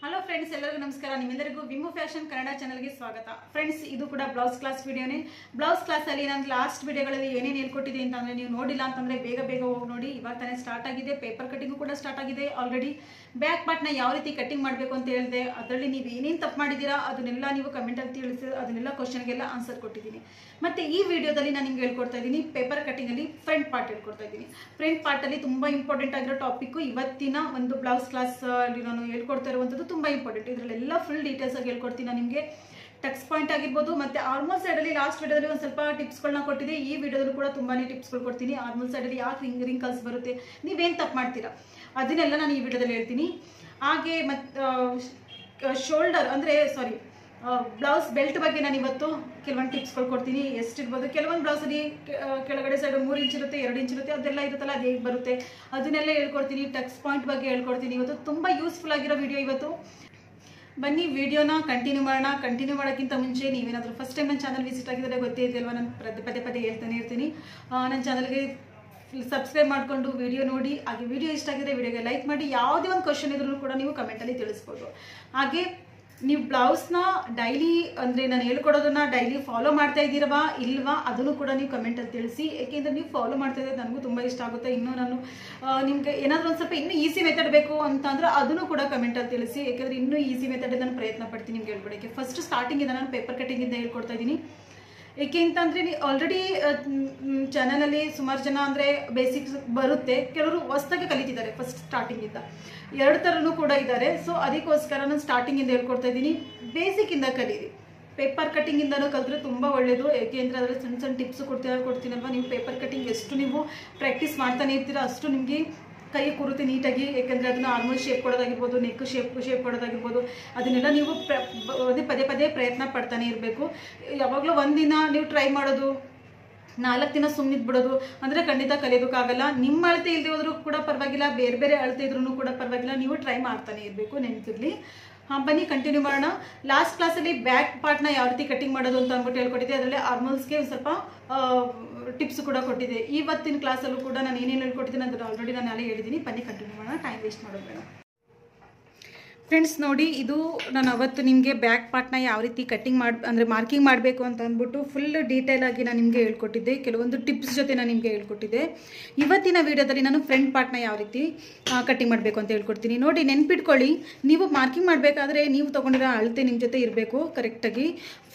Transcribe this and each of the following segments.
Hello friends, ಎಲ್ಲರಿಗೂ ನಮಸ್ಕಾರ. ನಿಮ್ಮೆಲ್ಲರಿಗೂ ವಿಮು ಫ್ಯಾಷನ್ ಕನ್ನಡ ಚಾನಲ್ಗೆ ಸ್ವಾಗತ. ಫ್ರೆಂಡ್ಸ್, ಇದು ಕೂಡ ಬ್ಲೌಸ್ ಕ್ಲಾಸ್ ವಿಡಿಯೋನೇ. ಬ್ಲೌಸ್ ಕ್ಲಾಸ್ ಅಲ್ಲಿ ನಾನು ಲಾಸ್ಟ್ ವಿಡಿಯೋಗಳಲ್ಲಿ ಏನೇನು ಹೇಳ್ಕೊಟ್ಟಿದೆ ಅಂತಂದ್ರೆ ನೀವು ನೋಡಿಲ್ಲ ಅಂತಂದ್ರೆ ಬೇಗ ಹೋಗಿ ನೋಡಿ. ಇವಾಗ ತಾನೇ ಸ್ಟಾರ್ಟ್ ಆಗಿದೆ, ಪೇಪರ್ ಕಟಿಂಗು ಕೂಡ ಸ್ಟಾರ್ಟ್ ಆಗಿದೆ ಆಲ್ರೆಡಿ. ಬ್ಯಾಕ್ ಪಾರ್ಟ್ನ ಯಾವ ರೀತಿ ಕಟಿಂಗ್ ಮಾಡಬೇಕು ಅಂತ ಹೇಳಿದೆ. ಅದರಲ್ಲಿ ನೀವು ಏನೇನು ತಪ್ಪು ಮಾಡಿದ್ದೀರಾ ಅದನ್ನೆಲ್ಲ ನೀವು ಕಮೆಂಟಲ್ಲಿ ತಿಳಿಸಿ, ಅದನ್ನೆಲ್ಲ ಕ್ವಶನ್ಗೆಲ್ಲ ಆನ್ಸರ್ ಕೊಟ್ಟಿದ್ದೀನಿ. ಮತ್ತೆ ಈ ವಿಡಿಯೋದಲ್ಲಿ ನಾನು ನಿಮ್ಗೆ ಹೇಳ್ಕೊಡ್ತಾ ಇದ್ದೀನಿ ಪೇಪರ್ ಕಟಿಂಗ್ ಅಲ್ಲಿ ಫ್ರಂಟ್ ಪಾರ್ಟ್ ಹೇಳ್ಕೊಡ್ತಾ ಇದ್ದೀನಿ. ಫ್ರಂಟ್ ಪಾರ್ಟ್ ಅಲ್ಲಿ ತುಂಬಾ ಇಂಪಾರ್ಟೆಂಟ್ ಆಗಿರೋ ಟಾಪಿಕ್ ಇವತ್ತಿನ ಒಂದು ಬ್ಲೌಸ್ ಕ್ಲಾಸ್ ಅಲ್ಲಿ ನಾನು ಹೇಳ್ಕೊಡ್ತಾ ಇರುವಂತದ್ದು ತುಂಬಾ ಇಂಪಾರ್ಟೆಂಟ್. ಇದರಲ್ಲೆಲ್ಲ ಫುಲ್ ಡೀಟೇಲ್ಸ್ ಆಗಿ ಹೇಳ್ಕೊಡ್ತೀನಿ. ನಾನು ನಿಮಗೆ ಟಕ್ಸ್ ಪಾಯಿಂಟ್ ಆಗಿರ್ಬೋದು, ಮತ್ತೆ ಆರ್ಮಲ್ ಸೈಡ್ ಅಲ್ಲಿ ಲಾಸ್ಟ್ ವಿಡಿಯೋದಲ್ಲಿ ಒಂದು ಸ್ವಲ್ಪ ಟಿಪ್ಸ್ಗಳನ್ನ ಕೊಟ್ಟಿದೆ. ಈ ವಿಡಿಯೋದಲ್ಲೂ ಕೂಡ ತುಂಬಾನೇ ಟಿಪ್ಸ್ಗಳು ಕೊಡ್ತೀನಿ. ಆರ್ಮಲ್ ಸೈಡ್ ಅಲ್ಲಿ ಯಾಕೆ ರಿಂಕಲ್ಸ್ ಬರುತ್ತೆ, ನೀವೇನು ತಪ್ಪು ಮಾಡ್ತೀರಾ ಅದನ್ನೆಲ್ಲ ನಾನು ಈ ವಿಡಿಯೋದಲ್ಲಿ ಹೇಳ್ತೀನಿ. ಹಾಗೆ ಶೋಲ್ಡರ್ ಅಂದ್ರೆ ಬ್ಲೌಸ್ ಬೆಲ್ಟ್ ಬಗ್ಗೆ ನಾನು ಇವತ್ತು ಕೆಲವೊಂದು ಟಿಪ್ಸ್ಗಳು ಕೊಡ್ತೀನಿ. ಎಷ್ಟಿರ್ಬೋದು, ಕೆಲವೊಂದು ಬ್ಲೌಸಲ್ಲಿ ಕೆಳಗಡೆ ಸೈಡ್ 3 ಇಂಚ್ ಇರುತ್ತೆ, 2 ಇಂಚ್ ಇರುತ್ತೆ, ಅದೆಲ್ಲ ಇರುತ್ತಲ್ಲ, ಅದು ಹೇಗೆ ಬರುತ್ತೆ ಅದನ್ನೆಲ್ಲ ಹೇಳ್ಕೊಡ್ತೀನಿ. ಟಕ್ಸ್ ಪಾಯಿಂಟ್ ಬಗ್ಗೆ ಹೇಳ್ಕೊಡ್ತೀನಿ. ಇವತ್ತು ತುಂಬ ಯೂಸ್ಫುಲ್ ಆಗಿರೋ ವಿಡಿಯೋ ಇವತ್ತು. ಬನ್ನಿ ವಿಡಿಯೋನ ಕಂಟಿನ್ಯೂ ಮಾಡೋಣ. ಕಂಟಿನ್ಯೂ ಮಾಡೋಕ್ಕಿಂತ ಮುಂಚೆ ನೀವೇನಾದರೂ ಫಸ್ಟ್ ಟೈಮ್ ನನ್ನ ಚಾನಲ್ ವಿಸಿಟ್ ಆಗಿದ್ರೆ ಗೊತ್ತೇ ಇದೆಯಲ್ವಾ, ನಾನು ಪದೇ ಹೇಳ್ತಾನೆ ಇರ್ತೀನಿ. ನನ್ನ ಚಾನಲ್ಗೆ ಸಬ್ಸ್ಕ್ರೈಬ್ ಮಾಡಿಕೊಂಡು ವಿಡಿಯೋ ನೋಡಿ. ಹಾಗೆ ವಿಡಿಯೋ ಇಷ್ಟ ಆಗಿದ್ರೆ ವಿಡಿಯೋಗೆ ಲೈಕ್ ಮಾಡಿ. ಯಾವುದೇ ಒಂದು ಕ್ವಶನ್ ಇದ್ರೂ ಕೂಡ ನೀವು ಕಮೆಂಟಲ್ಲಿ ತಿಳಿಸ್ಬೋದು. ಹಾಗೆ ನೀವು ಬ್ಲೌಸ್ನ ಡೈಲಿ ಅಂದರೆ ನಾನು ಹೇಳ್ಕೊಡೋದನ್ನ ಡೈಲಿ ಫಾಲೋ ಮಾಡ್ತಾ ಇದ್ದೀರವಾ ಇಲ್ವಾ ಅದನ್ನು ಕೂಡ ನೀವು ಕಮೆಂಟಲ್ಲಿ ತಿಳಿಸಿ. ಏಕೆಂದರೆ ನೀವು ಫಾಲೋ ಮಾಡ್ತಾ ಇದ್ದರೆ ನನಗೂ ತುಂಬ ಇಷ್ಟ ಆಗುತ್ತೆ. ಇನ್ನೂ ನಾನು ನಿಮಗೆ ಏನಾದರೂ ಒಂದು ಸ್ವಲ್ಪ ಇನ್ನೂ ಈಸಿ ಮೆಥಡ್ ಬೇಕು ಅಂತಂದರೆ ಅದನ್ನು ಕೂಡ ಕಮೆಂಟಲ್ಲಿ ತಿಳಿಸಿ. ಏಕೆಂದರೆ ಇನ್ನೂ ಈಸಿ ಮೆಥಡ್ ನಾನು ಪ್ರಯತ್ನ ಪಡ್ತೀನಿ ನಿಮ್ಗೆ ಹೇಳ್ಕೊಡೋಕ್ಕೆ. ಫಸ್ಟ್ ಸ್ಟಾರ್ಟಿಂಗಿಂದ ನಾನು ಪೇಪರ್ ಕಟ್ಟಿಂಗಿಂದ ಹೇಳ್ಕೊಡ್ತಾ ಇದ್ದೀನಿ. ಏಕೆ ಅಂತಂದರೆ ಆಲ್ರೆಡಿ ಚಾನಲಲ್ಲಿ ಸುಮಾರು ಜನ ಅಂದರೆ ಬೇಸಿಕ್ಸ್ ಬರುತ್ತೆ, ಕೆಲವರು ಹೊಸದಾಗಿ ಕಲಿತಿದ್ದಾರೆ ಫಸ್ಟ್ ಸ್ಟಾರ್ಟಿಂಗಿಂದ. 2 ಥರನೂ ಕೂಡ ಇದ್ದಾರೆ. ಸೊ ಅದಕ್ಕೋಸ್ಕರ ನಾನು ಸ್ಟಾರ್ಟಿಂಗಿಂದ ಹೇಳ್ಕೊಡ್ತಾ ಇದ್ದೀನಿ. ಬೇಸಿಕ್ಕಿಂದ ಕಲೀರಿ. ಪೇಪರ್ ಕಟ್ಟಿಂಗಿಂದನೂ ಕಲಿತ್ರೆ ತುಂಬ ಒಳ್ಳೆಯದು. ಏಕೆಂದರೆ ಅದರಲ್ಲಿ ಸಣ್ಣ ಟಿಪ್ಸ್ ಕೊಡ್ತೀನಲ್ವ. ನೀವು ಪೇಪರ್ ಕಟ್ಟಿಂಗ್ ಎಷ್ಟು ನೀವು ಪ್ರಾಕ್ಟೀಸ್ ಮಾಡ್ತಾನೆ ಇರ್ತೀರ ಅಷ್ಟು ನಿಮಗೆ ಕೈ ಕೂರುತ್ತೆ ನೀಟಾಗಿ. ಯಾಕೆಂದರೆ ಅದನ್ನು ಆರ್ಮಲ್ ಶೇಪ್ ಕೊಡೋದಾಗಿರ್ಬೋದು, ನೆಕ್ ಶೇಪ್ ಕೊಡೋದಾಗಿರ್ಬೋದು, ಅದನ್ನೆಲ್ಲ ನೀವು ಪದೇ ಪ್ರಯತ್ನ ಪಡ್ತಾನೆ ಇರಬೇಕು. ಯಾವಾಗಲೂ ಒಂದಿನ ನೀವು ಟ್ರೈ ಮಾಡೋದು, 4 ದಿನ ಸುಮ್ಮನಿದ್ಬಿಡೋದು ಅಂದರೆ ಖಂಡಿತ ಕಲಿಯೋದಕ್ಕಾಗಲ್ಲ. ನಿಮ್ಮ ಅಳತೆ ಇಲ್ಲದೆ ಹೋದ್ರೂ ಕೂಡ ಪರವಾಗಿಲ್ಲ, ಬೇರೆ ಅಳತೆ ಇದ್ರೂ ಕೂಡ ಪರವಾಗಿಲ್ಲ, ನೀವು ಟ್ರೈ ಮಾಡ್ತಾನೆ ಇರಬೇಕು, ನೆನಪಿರಲಿ. ಬನ್ನಿ ಕಂಟಿನ್ಯೂ ಮಾಡೋಣ. ಲಾಸ್ಟ್ ಕ್ಲಾಸಲ್ಲಿ ಬ್ಯಾಕ್ ಪಾರ್ಟ್ನ ಯಾವ ರೀತಿ ಕಟಿಂಗ್ ಮಾಡೋದು ಅಂತ ಅಂದ್ಬಿಟ್ಟು ಹೇಳ್ಕೊಟ್ಟಿದ್ದೆ. ಅದರಲ್ಲಿ ಆರ್ಮಲ್ಸ್ಗೆ ಒಂದು ಸ್ವಲ್ಪ ಟಿಪ್ಸ್ ಕೂಡ ಕೊಟ್ಟಿದ್ದೆ. ಇವತ್ತಿನ ಕ್ಲಾಸಲ್ಲೂ ಕೂಡ ನಾನು ಏನೇನು ಹೇಳ್ಕೊಟ್ಟಿದ್ದೀನಿ ಅದನ್ನು ಆಲ್ರೆಡಿ ನಾನು ನಾಳೆ ಹೇಳಿದ್ದೀನಿ. ಬನ್ನಿ ಕಂಟಿನ್ಯೂ ಮಾಡೋಣ, ಟೈಮ್ ವೇಸ್ಟ್ ಮಾಡೋದು ಬೇಡ. ಫ್ರೆಂಡ್ಸ್ ನೋಡಿ, ಇದು ನಾನು ಅವತ್ತು ನಿಮಗೆ ಬ್ಯಾಕ್ ಪಾರ್ಟ್ನ ಯಾವ ರೀತಿ ಕಟ್ಟಿಂಗ್ ಅಂದರೆ ಮಾರ್ಕಿಂಗ್ ಮಾಡಬೇಕು ಅಂತ ಅಂದ್ಬಿಟ್ಟು ಫುಲ್ ಡೀಟೇಲ್ ಆಗಿ ನಾನು ನಿಮಗೆ ಹೇಳ್ಕೊಟ್ಟಿದ್ದೆ. ಕೆಲವೊಂದು ಟಿಪ್ಸ್ ಜೊತೆ ನಾನು ನಿಮಗೆ ಹೇಳ್ಕೊಟ್ಟಿದ್ದೆ. ಇವತ್ತಿನ ವಿಡಿಯೋದಲ್ಲಿ ನಾನು ಫ್ರಂಟ್ ಪಾರ್ಟ್ನ ಯಾವ ರೀತಿ ಕಟ್ಟಿಂಗ್ ಮಾಡಬೇಕು ಅಂತ ಹೇಳ್ಕೊಡ್ತೀನಿ. ನೋಡಿ, ನೆನ್ಪಿಟ್ಕೊಳ್ಳಿ, ನೀವು ಮಾರ್ಕಿಂಗ್ ಮಾಡಬೇಕಾದ್ರೆ ನೀವು ತೊಗೊಂಡಿರೋ ಅಳತೆ ನಿಮ್ಮ ಜೊತೆ ಇರಬೇಕು ಕರೆಕ್ಟಾಗಿ.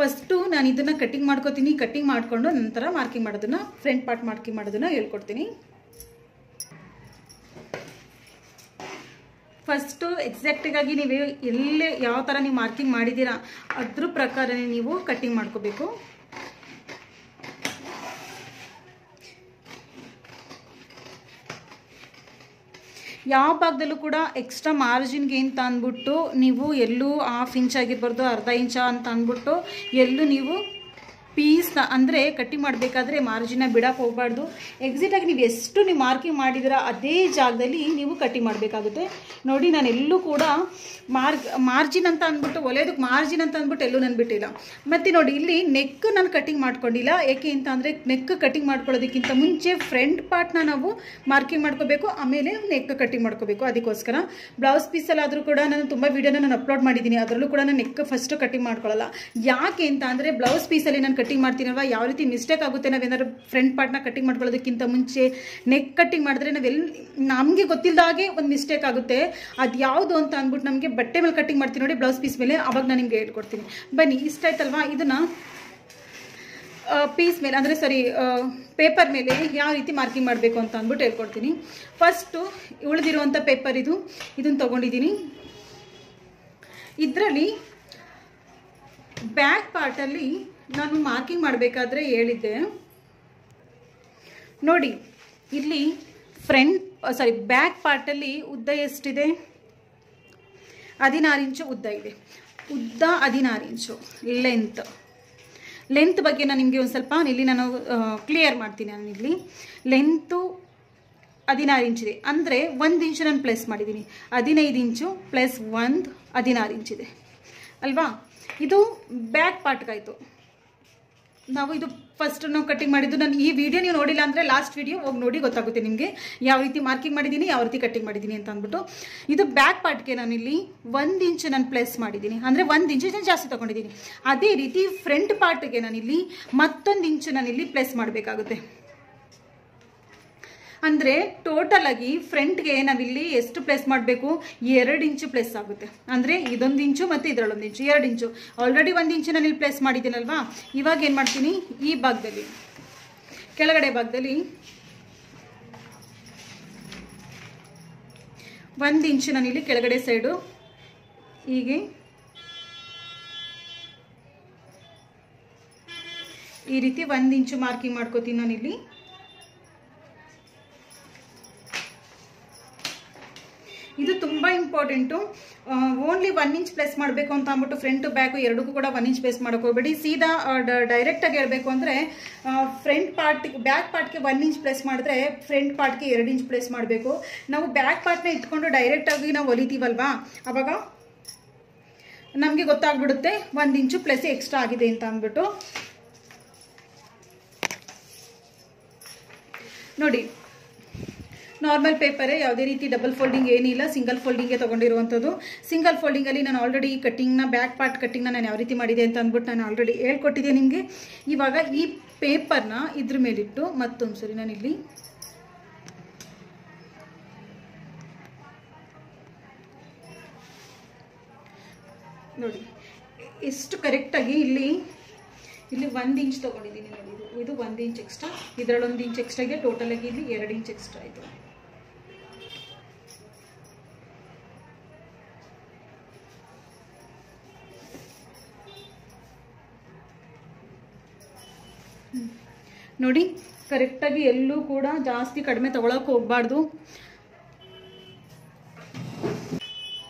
ಫಸ್ಟು ನಾನು ಇದನ್ನು ಕಟ್ಟಿಂಗ್ ಮಾಡ್ಕೋತೀನಿ. ಕಟ್ಟಿಂಗ್ ಮಾಡಿಕೊಂಡು ನಂತರ ಮಾರ್ಕಿಂಗ್ ಮಾಡೋದನ್ನು, ಫ್ರಂಟ್ ಪಾರ್ಟ್ ಮಾರ್ಕಿಂಗ್ ಮಾಡೋದನ್ನು ಹೇಳ್ಕೊಡ್ತೀನಿ. ಫಸ್ಟು ಎಕ್ಸಾಕ್ಟಾಗಿ ನೀವು ಎಲ್ಲಿ ಯಾವ ಥರ ನೀವು ಮಾರ್ಕಿಂಗ್ ಮಾಡಿದ್ದೀರಾ ಅದ್ರ ಪ್ರಕಾರನೇ ನೀವು ಕಟ್ಟಿಂಗ್ ಮಾಡ್ಕೋಬೇಕು. ಯಾವ ಭಾಗದಲ್ಲೂ ಕೂಡ ಎಕ್ಸ್ಟ್ರಾ ಮಾರ್ಜಿನ್ಗೆ ಅಂತ ಅಂದ್ಬಿಟ್ಟು ನೀವು ಎಲ್ಲೂ 1/2 ಇಂಚ್ ಆಗಿರ್ಬಾರ್ದು, 1/2 ಇಂಚ ಅಂತ ಅಂದ್ಬಿಟ್ಟು ಎಲ್ಲೂ ನೀವು ಪೀಸ್ನ ಅಂದರೆ ಕಟ್ಟಿಂಗ್ ಮಾಡಬೇಕಾದ್ರೆ ಮಾರ್ಜಿನ್ನ ಬಿಡಕ್ಕೆ ಹೋಗಬಾರ್ದು. ಎಕ್ಸಿಟಾಗಿ ನೀವು ಎಷ್ಟು ನೀವು ಮಾರ್ಕಿಂಗ್ ಮಾಡಿದ್ದೀರಾ ಅದೇ ಜಾಗದಲ್ಲಿ ನೀವು ಕಟ್ಟಿಂಗ್ ಮಾಡಬೇಕಾಗುತ್ತೆ. ನೋಡಿ, ನಾನು ಎಲ್ಲೂ ಕೂಡ ಮಾರ್ಜಿನ್ ಅಂತ ಅಂದ್ಬಿಟ್ಟು ಒಲೆಯೋದಕ್ಕೆ ಮಾರ್ಜಿನ್ ಅಂತ ಅಂದ್ಬಿಟ್ಟು ಎಲ್ಲೂ ನಾನು ಬಿಟ್ಟಿಲ್ಲ. ಮತ್ತು ನೋಡಿ, ಇಲ್ಲಿ ನೆಕ್ ನಾನು ಕಟ್ಟಿಂಗ್ ಮಾಡ್ಕೊಂಡಿಲ್ಲ. ಏಕೆ ಅಂತ ಅಂದರೆ ನೆಕ್ ಕಟ್ಟಿಂಗ್ ಮಾಡ್ಕೊಳ್ಳೋದಕ್ಕಿಂತ ಮುಂಚೆ ಫ್ರಂಟ್ ಪಾರ್ಟ್ನ ನಾವು ಮಾರ್ಕಿಂಗ್ ಮಾಡ್ಕೋಬೇಕು, ಆಮೇಲೆ ನೆಕ್ ಕಟ್ಟಿಂಗ್ ಮಾಡ್ಕೋಬೇಕು. ಅದಕ್ಕೋಸ್ಕರ ಬ್ಲೌಸ್ ಪೀಸಲ್ಲಾದರೂ ಕೂಡ ನಾನು ತುಂಬ ವೀಡಿಯೋನ ನಾನು ಅಪ್ಲೋಡ್ ಮಾಡಿದ್ದೀನಿ. ಅದರಲ್ಲೂ ಕೂಡ ನಾನು ನೆಕ್ ಫಸ್ಟ್ ಕಟ್ಟಿಂಗ್ ಮಾಡ್ಕೊಳ್ಳಲ್ಲ. ಯಾಕೆ ಅಂತ ಅಂದರೆ ಬ್ಲೌಸ್ ಪೀಸಲ್ಲಿ ನಾನು ಕಟ್ಟಿಂಗ್ ಮಾಡ್ತೀನಲ್ವ, ಯಾವ ರೀತಿ ಮಿಸ್ಟೇಕ್ ಆಗುತ್ತೆ, ನಾವೇನಾದ್ರು ಫ್ರಂಟ್ ಪಾರ್ಟ್ನ ಕಟ್ಟಿಂಗ್ ಮಾಡ್ಕೊಳ್ಳೋದಕ್ಕಿಂತ ಮುಂಚೆ ನೆಕ್ ಕಟ್ಟಿಂಗ್ ಮಾಡಿದ್ರೆ ನಮಗೆ ಗೊತ್ತಿಲ್ಲದಾಗೆ ಒಂದು ಮಿಸ್ಟೇಕ್ ಆಗುತ್ತೆ. ಅದು ಯಾವುದು ಅಂತ ಅಂದ್ಬಿಟ್ಟು ನಮಗೆ ಬಟ್ಟೆ ಮೇಲೆ ಕಟ್ಟಿಂಗ್ ಮಾಡ್ತೀನಿ ನೋಡಿ, ಬ್ಲೌಸ್ ಪೀಸ್ ಮೇಲೆ, ಅವಾಗ ನಾನು ನಿಮಗೆ ಹೇಳ್ಕೊಡ್ತೀನಿ. ಬನ್ನಿ, ಇಷ್ಟ ಆಯ್ತಲ್ವಾ. ಇದನ್ನು ಪೀಸ್ ಮೇಲೆ ಅಂದರೆ ಪೇಪರ್ ಮೇಲೆ ಯಾವ ರೀತಿ ಮಾರ್ಕಿಂಗ್ ಮಾಡಬೇಕು ಅಂತ ಅಂದ್ಬಿಟ್ಟು ಹೇಳ್ಕೊಡ್ತೀನಿ. ಫಸ್ಟು ಉಳಿದಿರುವಂಥ ಪೇಪರ್ ಇದನ್ನು ತೊಗೊಂಡಿದ್ದೀನಿ. ಇದರಲ್ಲಿ ಬ್ಯಾಕ್ ಪಾರ್ಟಲ್ಲಿ ನಾನು ಮಾರ್ಕಿಂಗ್ ಮಾಡಬೇಕಾದ್ರೆ ಹೇಳಿದ್ದೆ ನೋಡಿ, ಇಲ್ಲಿ ಬ್ಯಾಕ್ ಪಾರ್ಟಲ್ಲಿ ಉದ್ದ ಎಷ್ಟಿದೆ, 16 ಇಂಚು ಉದ್ದ ಇದೆ. ಉದ್ದ 16 ಇಂಚು. ಲೆಂತ್ ಬಗ್ಗೆ ನಾನು ನಿಮಗೆ ಒಂದು ಸ್ವಲ್ಪ ಇಲ್ಲಿ ನಾನು ಕ್ಲಿಯರ್ ಮಾಡ್ತೀನಿ. ನಾನು ಇಲ್ಲಿ ಲೆಂತು 16 ಇಂಚಿದೆ ಅಂದರೆ 1 ಇಂಚು ನಾನು ಪ್ಲಸ್ ಮಾಡಿದ್ದೀನಿ. 15 ಇಂಚು ಪ್ಲಸ್ 1 16 ಇಂಚಿದೆ ಅಲ್ವಾ. ಇದು ಬ್ಯಾಕ್ ಪಾರ್ಟ್ಗಾಯಿತು. ನಾವು ಇದು ಫಸ್ಟ್ ನಾವು ಕಟ್ಟಿಂಗ್ ಮಾಡಿದ್ದು. ನಾನು ಈ ವಿಡಿಯೋ ನೀವು ನೋಡಿಲ್ಲ ಅಂದರೆ ಲಾಸ್ಟ್ ವಿಡಿಯೋ ಹೋಗಿ ನೋಡಿ ಗೊತ್ತಾಗುತ್ತೆ ನಿಮಗೆ ಯಾವ ರೀತಿ ಮಾರ್ಕಿಂಗ್ ಮಾಡಿದ್ದೀನಿ, ಯಾವ ರೀತಿ ಕಟ್ಟಿಂಗ್ ಮಾಡಿದ್ದೀನಿ ಅಂತ ಅಂದ್ಬಿಟ್ಟು. ಇದು ಬ್ಯಾಕ್ ಪಾರ್ಟ್ಗೆ ನಾನಿಲ್ಲಿ 1 ಇಂಚ್ ನಾನು ಪ್ಲೇಸ್ ಮಾಡಿದ್ದೀನಿ, ಅಂದರೆ 1 ಇಂಚ್ ನಾನು ಜಾಸ್ತಿ ತೊಗೊಂಡಿದ್ದೀನಿ. ಅದೇ ರೀತಿ ಫ್ರಂಟ್ ಪಾರ್ಟ್ಗೆ ನಾನಿಲ್ಲಿ ಮತ್ತೊಂದು ಇಂಚು ನಾನಿಲ್ಲಿ ಪ್ಲೇಸ್ ಮಾಡಬೇಕಾಗುತ್ತೆ. ಅಂದರೆ ಟೋಟಲ್ ಆಗಿ ಫ್ರಂಟ್ಗೆ ನಾವಿಲ್ಲಿ ಎಷ್ಟು ಪ್ಲೇಸ್ ಮಾಡಬೇಕು, 2 ಇಂಚು ಪ್ಲೇಸ್ ಆಗುತ್ತೆ. ಅಂದರೆ ಇದೊಂದು ಇಂಚು ಮತ್ತು ಇದರಲ್ಲೊಂದು ಇಂಚು, 2 ಇಂಚು. ಆಲ್ರೆಡಿ 1 ಇಂಚು ನಾನು ಇಲ್ಲಿ ಪ್ಲೇಸ್ ಮಾಡಿದ್ದೀನಲ್ವಾ. ಇವಾಗ ಏನು ಮಾಡ್ತೀನಿ, ಈ ಭಾಗದಲ್ಲಿ ಕೆಳಗಡೆ ಭಾಗದಲ್ಲಿ 1 ಇಂಚು ನಾನಿಲ್ಲಿ ಕೆಳಗಡೆ ಸೈಡು ಹೀಗೆ ಈ ರೀತಿ 1 ಇಂಚು ಮಾರ್ಕಿಂಗ್ ಮಾಡ್ಕೋತೀನಿ ನಾನಿಲ್ಲಿ. ಇದು ತುಂಬ ಇಂಪಾರ್ಟೆಂಟು. ಓನ್ಲಿ 1 ಇಂಚ್ ಪ್ಲೇಸ್ ಮಾಡಬೇಕು ಅಂತ ಅಂದ್ಬಿಟ್ಟು ಫ್ರಂಟ್ ಬ್ಯಾಕು ಎರಡಕ್ಕೂ ಕೂಡ 1 ಇಂಚ್ ಪ್ಲೇಸ್ ಮಾಡೋಕೆ ಹೋಗಬೇಡಿ. ಸೀದಾ ಡೈರೆಕ್ಟಾಗಿ ಹೇಳಬೇಕು ಅಂದರೆ ಫ್ರಂಟ್ ಪಾರ್ಟ್ ಬ್ಯಾಕ್ ಪಾರ್ಟ್ಗೆ 1 ಇಂಚ್ ಪ್ಲೇಸ್ ಮಾಡಿದ್ರೆ ಫ್ರಂಟ್ ಪಾರ್ಟ್ಗೆ 2 ಇಂಚ್ ಪ್ಲೇಸ್ ಮಾಡಬೇಕು. ನಾವು ಬ್ಯಾಕ್ ಪಾರ್ಟ್ನ ಇಟ್ಕೊಂಡು ಡೈರೆಕ್ಟಾಗಿ ನಾವು ಹೊಲಿತೀವಲ್ವಾ, ಆವಾಗ ನಮಗೆ ಗೊತ್ತಾಗ್ಬಿಡುತ್ತೆ 1 ಇಂಚು ಪ್ಲಸ್ ಎಕ್ಸ್ಟ್ರಾ ಆಗಿದೆ ಅಂತ ಅಂದ್ಬಿಟ್ಟು. ನೋಡಿ, ನಾರ್ಮಲ್ ಪೇಪರೇ, ಯಾವುದೇ ರೀತಿ ಡಬಲ್ ಫೋಲ್ಡಿಂಗ್ ಏನಿಲ್ಲ, ಸಿಂಗಲ್ ಫೋಲ್ಡಿಂಗ್ಗೆ ತೊಗೊಂಡಿರುವಂಥದ್ದು. ಸಿಂಗಲ್ ಫೋಲ್ಡಿಂಗಲ್ಲಿ ನಾನು ಆಲ್ರೆಡಿ ಕಟ್ಟಿಂಗ್ನ ಬ್ಯಾಕ್ ಪಾರ್ಟ್ ಕಟ್ಟಿಂಗ್ನ ನಾನು ಯಾವ ರೀತಿ ಮಾಡಿದೆ ಅಂತ ಅಂದ್ಬಿಟ್ಟು ನಾನು ಆಲ್ರೆಡಿ ಹೇಳ್ಕೊಟ್ಟಿದ್ದೆ ನಿಮಗೆ. ಇವಾಗ ಈ ಪೇಪರ್ನ ಇದ್ರ ಮೇಲಿಟ್ಟು ಮತ್ತೊಂದು ಸರಿ ನಾನಿಲ್ಲಿ ನೋಡಿ ಎಷ್ಟು ಕರೆಕ್ಟಾಗಿ ಇಲ್ಲಿ 1 ಇಂಚ್ ತೊಗೊಂಡಿದ್ದೀನಿ ನೋಡಿ. ಇದು 1 ಇಂಚ್ ಎಕ್ಸ್ಟ್ರಾ, ಇದರಲ್ಲಿ 1 ಇಂಚ್ ಎಕ್ಸ್ಟ್ರಾಗೆ ಟೋಟಲ್ ಆಗಿ ಇಲ್ಲಿ 2 ಇಂಚ್ ಎಕ್ಸ್ಟ್ರಾ ಆಯಿತು. ನೋಡಿ, ಕರೆಕ್ಟಾಗಿ ಎಲ್ಲೂ ಕೂಡ ಜಾಸ್ತಿ ಕಡಿಮೆ ತಗೊಳಕ್ಕೆ ಹೋಗಬಾರ್ದು.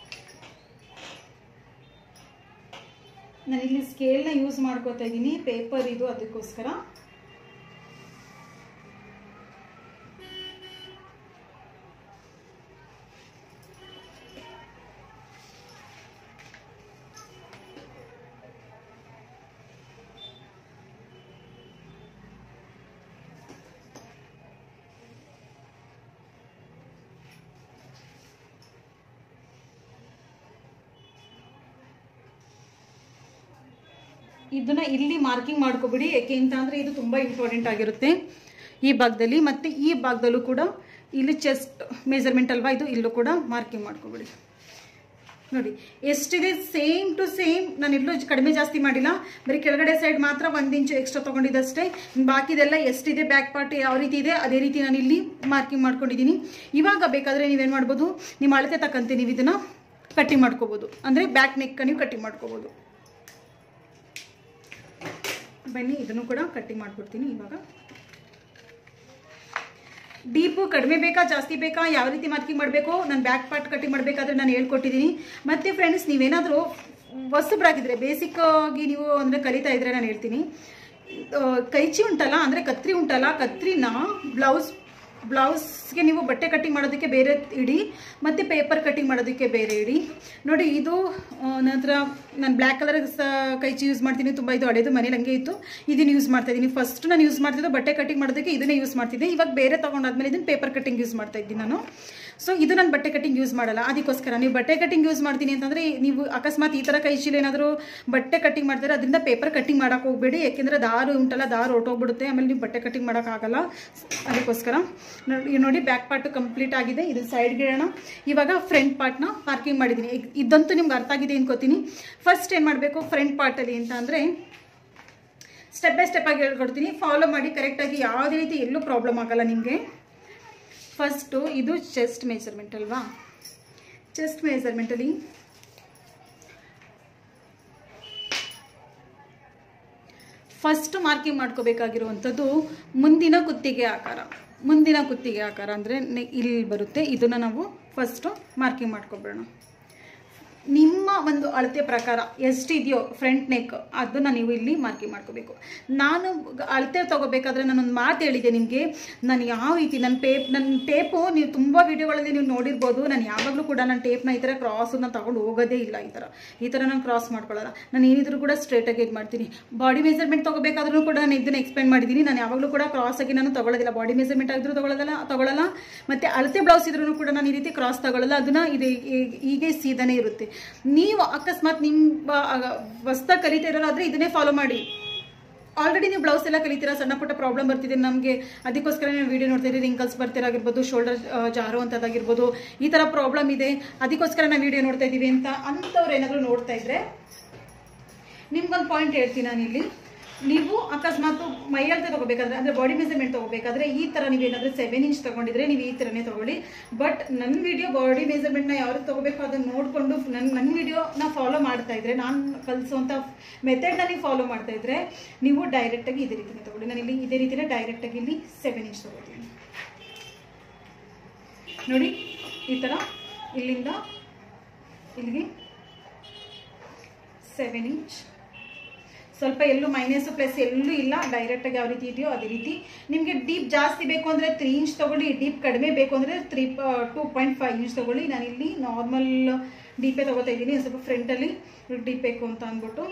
ನಾನಿಲ್ಲಿ ಸ್ಕೇಲ್ನ ಯೂಸ್ ಮಾಡ್ಕೋತಾ ಇದ್ದೀನಿ, ಪೇಪರ್ ಇದು ಅದಕ್ಕೋಸ್ಕರ. ಇದನ್ನ ಇಲ್ಲಿ ಮಾರ್ಕಿಂಗ್ ಮಾಡ್ಕೋಬಿಡಿ, ಯಾಕೆ ಅಂತ ಅಂದರೆ ಇದು ತುಂಬ ಇಂಪಾರ್ಟೆಂಟ್ ಆಗಿರುತ್ತೆ ಈ ಭಾಗದಲ್ಲಿ. ಮತ್ತು ಈ ಭಾಗದಲ್ಲೂ ಕೂಡ ಇಲ್ಲಿ ಚೆಸ್ಟ್ ಮೆಜರ್ಮೆಂಟ್ ಅಲ್ವಾ, ಇದು ಇಲ್ಲೂ ಕೂಡ ಮಾರ್ಕಿಂಗ್ ಮಾಡ್ಕೋಬಿಡಿ. ನೋಡಿ ಎಷ್ಟಿದೆ, ಸೇಮ್ ಟು ಸೇಮ್. ನಾನು ಎಲ್ಲೂ ಕಡಿಮೆ ಜಾಸ್ತಿ ಮಾಡಿಲ್ಲ, ಬರೀ ಕೆಳಗಡೆ ಸೈಡ್ ಮಾತ್ರ 1 ಇಂಚು ಎಕ್ಸ್ಟ್ರಾ ತೊಗೊಂಡಿದ್ದಷ್ಟೇ. ಬಾಕಿದೆಲ್ಲ ಎಷ್ಟಿದೆ, ಬ್ಯಾಕ್ ಪಾರ್ಟ್ ಯಾವ ರೀತಿ ಇದೆ ಅದೇ ರೀತಿ ನಾನು ಇಲ್ಲಿ ಮಾರ್ಕಿಂಗ್ ಮಾಡ್ಕೊಂಡಿದ್ದೀನಿ. ಇವಾಗ ಬೇಕಾದರೆ ನೀವೇನು ಮಾಡ್ಬೋದು, ನಿಮ್ಮ ಅಳತೆ ತಕ್ಕಂತೆ ನೀವು ಇದನ್ನು ಕಟ್ಟಿಂಗ್ ಮಾಡ್ಕೋಬೋದು, ಅಂದರೆ ಬ್ಯಾಕ್ ನೆಕ್ ನೀವು ಕಟ್ಟಿಂಗ್ ಮಾಡ್ಕೋಬೋದು. ಬನ್ನಿ, ಇದನ್ನು ಕೂಡ ಕಟ್ಟಿಂಗ್ ಮಾಡ್ಕೊಡ್ತೀನಿ. ಇವಾಗ ಡೀಪು ಕಡಿಮೆ ಬೇಕಾ ಜಾಸ್ತಿ ಬೇಕಾ, ಯಾವ ರೀತಿ ಮಾರ್ಕಿಂಗ್ ಮಾಡಬೇಕು, ನಾನು ಬ್ಯಾಕ್ ಪಾರ್ಟ್ ಕಟ್ಟಿಂಗ್ ಮಾಡಬೇಕಾದ್ರೆ ನಾನು ಹೇಳ್ಕೊಟ್ಟಿದ್ದೀನಿ. ಮತ್ತು ಫ್ರೆಂಡ್ಸ್, ನೀವೇನಾದರೂ ಹೊಸಬ್ರಾಗಿದ್ದರೆ, ಬೇಸಿಕ್ ಆಗಿ ನೀವು ಅಂದರೆ ಕಲಿತಾ ಇದ್ದರೆ ನಾನು ಹೇಳ್ತೀನಿ, ಕೈಚಿ ಉಂಟಲ್ಲ, ಅಂದರೆ ಕತ್ರಿ ಉಂಟಲ್ಲ, ಕತ್ರಿನ ಬ್ಲೌಸ್ಗೆ ನೀವು ಬಟ್ಟೆ ಕಟ್ಟಿಂಗ್ ಮಾಡೋದಕ್ಕೆ ಬೇರೆ ಇಡಿ, ಮತ್ತು ಪೇಪರ್ ಕಟ್ಟಿಂಗ್ ಮಾಡೋದಕ್ಕೆ ಬೇರೆ ಇಡಿ. ನೋಡಿ, ಇದು ನಂತರ ನಾನು ಬ್ಲ್ಯಾಕ್ ಕಲರ್ ಕೈಚಿ ಯೂಸ್ ಮಾಡ್ತೀನಿ, ತುಂಬ ಇದು ಹಳೇದು ಮನೇಲಿ ಹಂಗೆ ಇತ್ತು, ಇದನ್ನು ಯೂಸ್ ಮಾಡ್ತಾ ಇದ್ದೀನಿ. ಫಸ್ಟ್ ನಾನು ಯೂಸ್ ಮಾಡ್ತಿದ್ದು ಬಟ್ಟೆ ಕಟ್ಟಿಂಗ್ ಮಾಡೋದಕ್ಕೆ ಇದನ್ನೇ ಯೂಸ್ ಮಾಡ್ತಿದ್ದೆ. ಇವಾಗ ಬೇರೆ ತೊಗೊಂಡಾದ್ಮೇಲೆ ಇದನ್ನು ಪೇಪರ್ ಕಟ್ಟಿಂಗ್ ಯೂಸ್ ಮಾಡ್ತಾ ಇದ್ದೀನಿ ನಾನು. ಸೊ ಇದು ನಾನು ಬಟ್ಟೆ ಕಟ್ಟಿಂಗ್ ಯೂಸ್ ಮಾಡಲ್ಲ, ಅದಕ್ಕೋಸ್ಕರ. ನೀವು ಬಟ್ಟೆ ಕಟ್ಟಿಂಗ್ ಯೂಸ್ ಮಾಡ್ತೀನಿ ಅಂತಂದರೆ ನೀವು ಅಕಸ್ಮಾತ್ ಈ ಥರ ಕೈಚೀಲಿ ಏನಾದರೂ ಬಟ್ಟೆ ಕಟ್ಟಿಂಗ್ ಮಾಡ್ತಾರೆ, ಅದರಿಂದ ಪೇಪರ್ ಕಟ್ಟಿಂಗ್ ಮಾಡೋಕೆ ಹೋಗಬೇಡಿ, ಯಾಕೆಂದರೆ ದಾರು ಉಂಟಲ್ಲ, ದಾರು ಹೊರಟೋಗ್ಬಿಡುತ್ತೆ, ಆಮೇಲೆ ನೀವು ಬಟ್ಟೆ ಕಟ್ಟಿಂಗ್ ಮಾಡೋಕ್ಕಾಗಲ್ಲ. ಅದಕ್ಕೋಸ್ಕರ ನೋಡಿ, ಬ್ಯಾಕ್ ಪಾರ್ಟ್ ಕಂಪ್ಲೀಟ್ ಆಗಿದೆ. ಇದು ಸೈಡ್ಗೆ ಇಡೋಣ. ಇವಾಗ ಫ್ರಂಟ್ ಪಾರ್ಟ್ನ ಮಾರ್ಕಿಂಗ್ ಮಾಡಿದ್ದೀನಿ. ಇದಂತೂ ನಿಮ್ಗೆ ಅರ್ಥ ಆಗಿದೆ ಅನ್ಕೋತೀನಿ. ಫಸ್ಟ್ ಏನು ಮಾಡಬೇಕು ಫ್ರಂಟ್ ಪಾರ್ಟಲ್ಲಿ ಅಂತ ಅಂದರೆ, ಸ್ಟೆಪ್ ಬೈ ಸ್ಟೆಪ್ ಆಗಿ ಹೇಳ್ಕೊಡ್ತೀನಿ, ಫಾಲೋ ಮಾಡಿ ಕರೆಕ್ಟಾಗಿ. ಯಾವುದೇ ರೀತಿ ಎಲ್ಲೂ ಪ್ರಾಬ್ಲಮ್ ಆಗಲ್ಲ ನಿಮಗೆ. ಫಸ್ಟು ಇದು ಚೆಸ್ಟ್ ಮೆಜರ್ಮೆಂಟ್ ಅಲ್ವಾ, ಚೆಸ್ಟ್ ಮೆಜರ್ಮೆಂಟಲ್ಲಿ ಫಸ್ಟ್ ಮಾರ್ಕಿಂಗ್ ಮಾಡ್ಕೋಬೇಕಾಗಿರುವಂಥದ್ದು ಮುಂದಿನ ಕುತ್ತಿಗೆ ಆಕಾರ. ಮುಂದಿನ ಕುತ್ತಿಗೆ ಆಕಾರ ಅಂದರೆ ಇಲ್ಲಿ ಬರುತ್ತೆ, ಇದನ್ನು ನಾವು ಫಸ್ಟು ಮಾರ್ಕಿಂಗ್ ಮಾಡ್ಕೊಬೇಡ. ನಿಮ್ಮ ಒಂದು ಅಳತೆ ಪ್ರಕಾರ ಎಷ್ಟಿದೆಯೋ ಫ್ರಂಟ್ ನೆಕ್ ಅದನ್ನು ನೀವು ಇಲ್ಲಿ ಮಾರ್ಕಿಂಗ್ ಮಾಡ್ಕೋಬೇಕು. ನಾನು ಅಳತೆ ತೊಗೋಬೇಕಾದ್ರೆ ನಾನೊಂದು ಮಾತು ಹೇಳಿದೆ ನಿಮಗೆ, ನಾನು ಯಾವ ರೀತಿ ನನ್ನ ಟೇಪು ನೀವು ತುಂಬ ವೀಡಿಯೋಗಳಲ್ಲಿ ನೀವು ನೋಡಿರ್ಬೋದು. ನಾನು ಯಾವಾಗಲೂ ಕೂಡ ನನ್ನ ಟೇಪ್ನ ಈ ಥರ ಕ್ರಾಸು ನಾನು ತೊಗೊಂಡು ಹೋಗೋದೇ ಇಲ್ಲ. ಈ ಥರ ನಾನು ಕ್ರಾಸ್ ಮಾಡ್ಕೊಳ್ಳಲ್ಲ. ನಾನು ಏನಿದ್ರು ಕೂಡ ಸ್ಟ್ರೇಟಾಗಿ ಇದು ಮಾಡ್ತೀನಿ. ಬಾಡಿ ಮೆಜರ್ಮೆಂಟ್ ತೊಗೋಬೇಕಾದ್ರೂ ಕೂಡ ನಾನು ಇದನ್ನು ಎಕ್ಸ್ಪ್ಲೇನ್ ಮಾಡಿದ್ದೀನಿ. ನಾನು ಯಾವಾಗಲೂ ಕೂಡ ಕ್ರಾಸಾಗಿ ನಾನು ತೊಗೊಳ್ಳೋದಿಲ್ಲ. ಬಾಡಿ ಮೆಜರ್ಮೆಂಟ್ ಆಗಿದ್ರು ತೊಗೊಳ್ಳಲ್ಲ. ಮತ್ತು ಅಳತೆ ಬ್ಲೌಸ್ ಇದ್ರೂ ಕೂಡ ನಾನು ಈ ರೀತಿ ಕ್ರಾಸ್ ತೊಗೊಳ್ಳಲ್ಲ. ಅದನ್ನು ಹೀಗೆ ಸೀದಾನೇ ಇರುತ್ತೆ. ನೀವು ಅಕಸ್ಮಾತ್ ನಿಮ್ಮ ಹೊಸ್ದಾಗಿ ಕಲಿತಾ ಇರೋರಾದರೆ ಇದನ್ನೇ ಫಾಲೋ ಮಾಡಿ. ಆಲ್ರೆಡಿ ನೀವು ಬ್ಲೌಸ್ ಎಲ್ಲ ಕಲಿತೀರಾ, ಸಣ್ಣ ಪುಟ್ಟ ಪ್ರಾಬ್ಲಮ್ ಬರ್ತಿದೆ ನಮಗೆ, ಅದಕ್ಕೋಸ್ಕರ ನೀವು ವೀಡಿಯೋ ನೋಡ್ತಾ ಇದ್ದೀರಿ, ರಿಂಕಲ್ಸ್ ಬರ್ತಿರಾಗಿರ್ಬೋದು, ಶೋಲ್ಡರ್ ಜಾರೋ ಅಂಥದ್ದಾಗಿರ್ಬೋದು, ಈ ಥರ ಪ್ರಾಬ್ಲಮ್ ಇದೆ, ಅದಕ್ಕೋಸ್ಕರ ನಾವು ವೀಡಿಯೋ ನೋಡ್ತಾ ಇದ್ದೀವಿ ಅಂಥವ್ರು ಏನಾದರೂ ನೋಡ್ತಾ ಇದ್ರೆ ನಿಮ್ಗೊಂದು ಪಾಯಿಂಟ್ ಹೇಳ್ತೀನಿ ನಾನಿಲ್ಲಿ. ನೀವು ಅಕಸ್ಮಾತ್ ಮೈ ಅಳತೆ ತೊಗೋಬೇಕಾದ್ರೆ ಅಂದರೆ ಬಾಡಿ ಮೆಜರ್ಮೆಂಟ್ ತೊಗೋಬೇಕಾದ್ರೆ ಈ ಥರ ನೀವೇನಾದರೂ 7 ಇಂಚ್ ತೊಗೊಂಡಿದ್ರೆ ನೀವು ಈ ಥರನೇ ತೊಗೊಳ್ಳಿ. ಬಟ್ ನನ್ನ ವಿಡಿಯೋ ಬಾಡಿ ಮೆಜರ್ಮೆಂಟ್ನ ಯಾವ ರೀತಿ ತೊಗೋಬೇಕು ಅದನ್ನು ನೋಡಿಕೊಂಡು ನನ್ನ ವಿಡಿಯೋನ ಫಾಲೋ ಮಾಡ್ತಾ ಇದ್ರೆ, ನಾನು ಕಲಿಸುವಂಥ ಮೆಥಡ್ನ ನೀವು ಫಾಲೋ ಮಾಡ್ತಾ ಇದ್ರೆ ನೀವು ಡೈರೆಕ್ಟಾಗಿ ಇದೇ ರೀತಿನೇ ತೊಗೊಳ್ಳಿ. ನಾನಿಲ್ಲಿ ಇದೇ ರೀತಿನೇ ಡೈರೆಕ್ಟಾಗಿ ಇಲ್ಲಿ 7 ಇಂಚ್ ತೊಗೋತೀನಿ ನೋಡಿ. ಈ ಥರ ಇಲ್ಲಿಂದ ಇಲ್ಲಿಗೆ 7 ಇಂಚ್. ಸ್ವಲ್ಪ ಎಲ್ಲೂ ಮೈನಸ್ಸು ಪ್ಲಸ್ ಎಲ್ಲೂ ಇಲ್ಲ, ಡೈರೆಕ್ಟಾಗಿ ಯಾವ ರೀತಿ ಇದೆಯೋ ಅದೇ ರೀತಿ. ನಿಮಗೆ ಡೀಪ್ ಜಾಸ್ತಿ ಬೇಕು ಅಂದರೆ 3 ಇಂಚ್ ತೊಗೊಳ್ಳಿ, ಡೀಪ್ ಕಡಿಮೆ ಬೇಕು ಅಂದರೆ 2.5 ಇಂಚ್ ತೊಗೊಳ್ಳಿ. ನಾನಿಲ್ಲಿ ನಾರ್ಮಲ್ ಡೀಪೇ ತೊಗೋತಾ ಇದ್ದೀನಿ. ಸ್ವಲ್ಪ ಫ್ರಂಟಲ್ಲಿ ಡೀಪ್ ಬೇಕು ಅಂತ ಅಂದ್ಬಿಟ್ಟು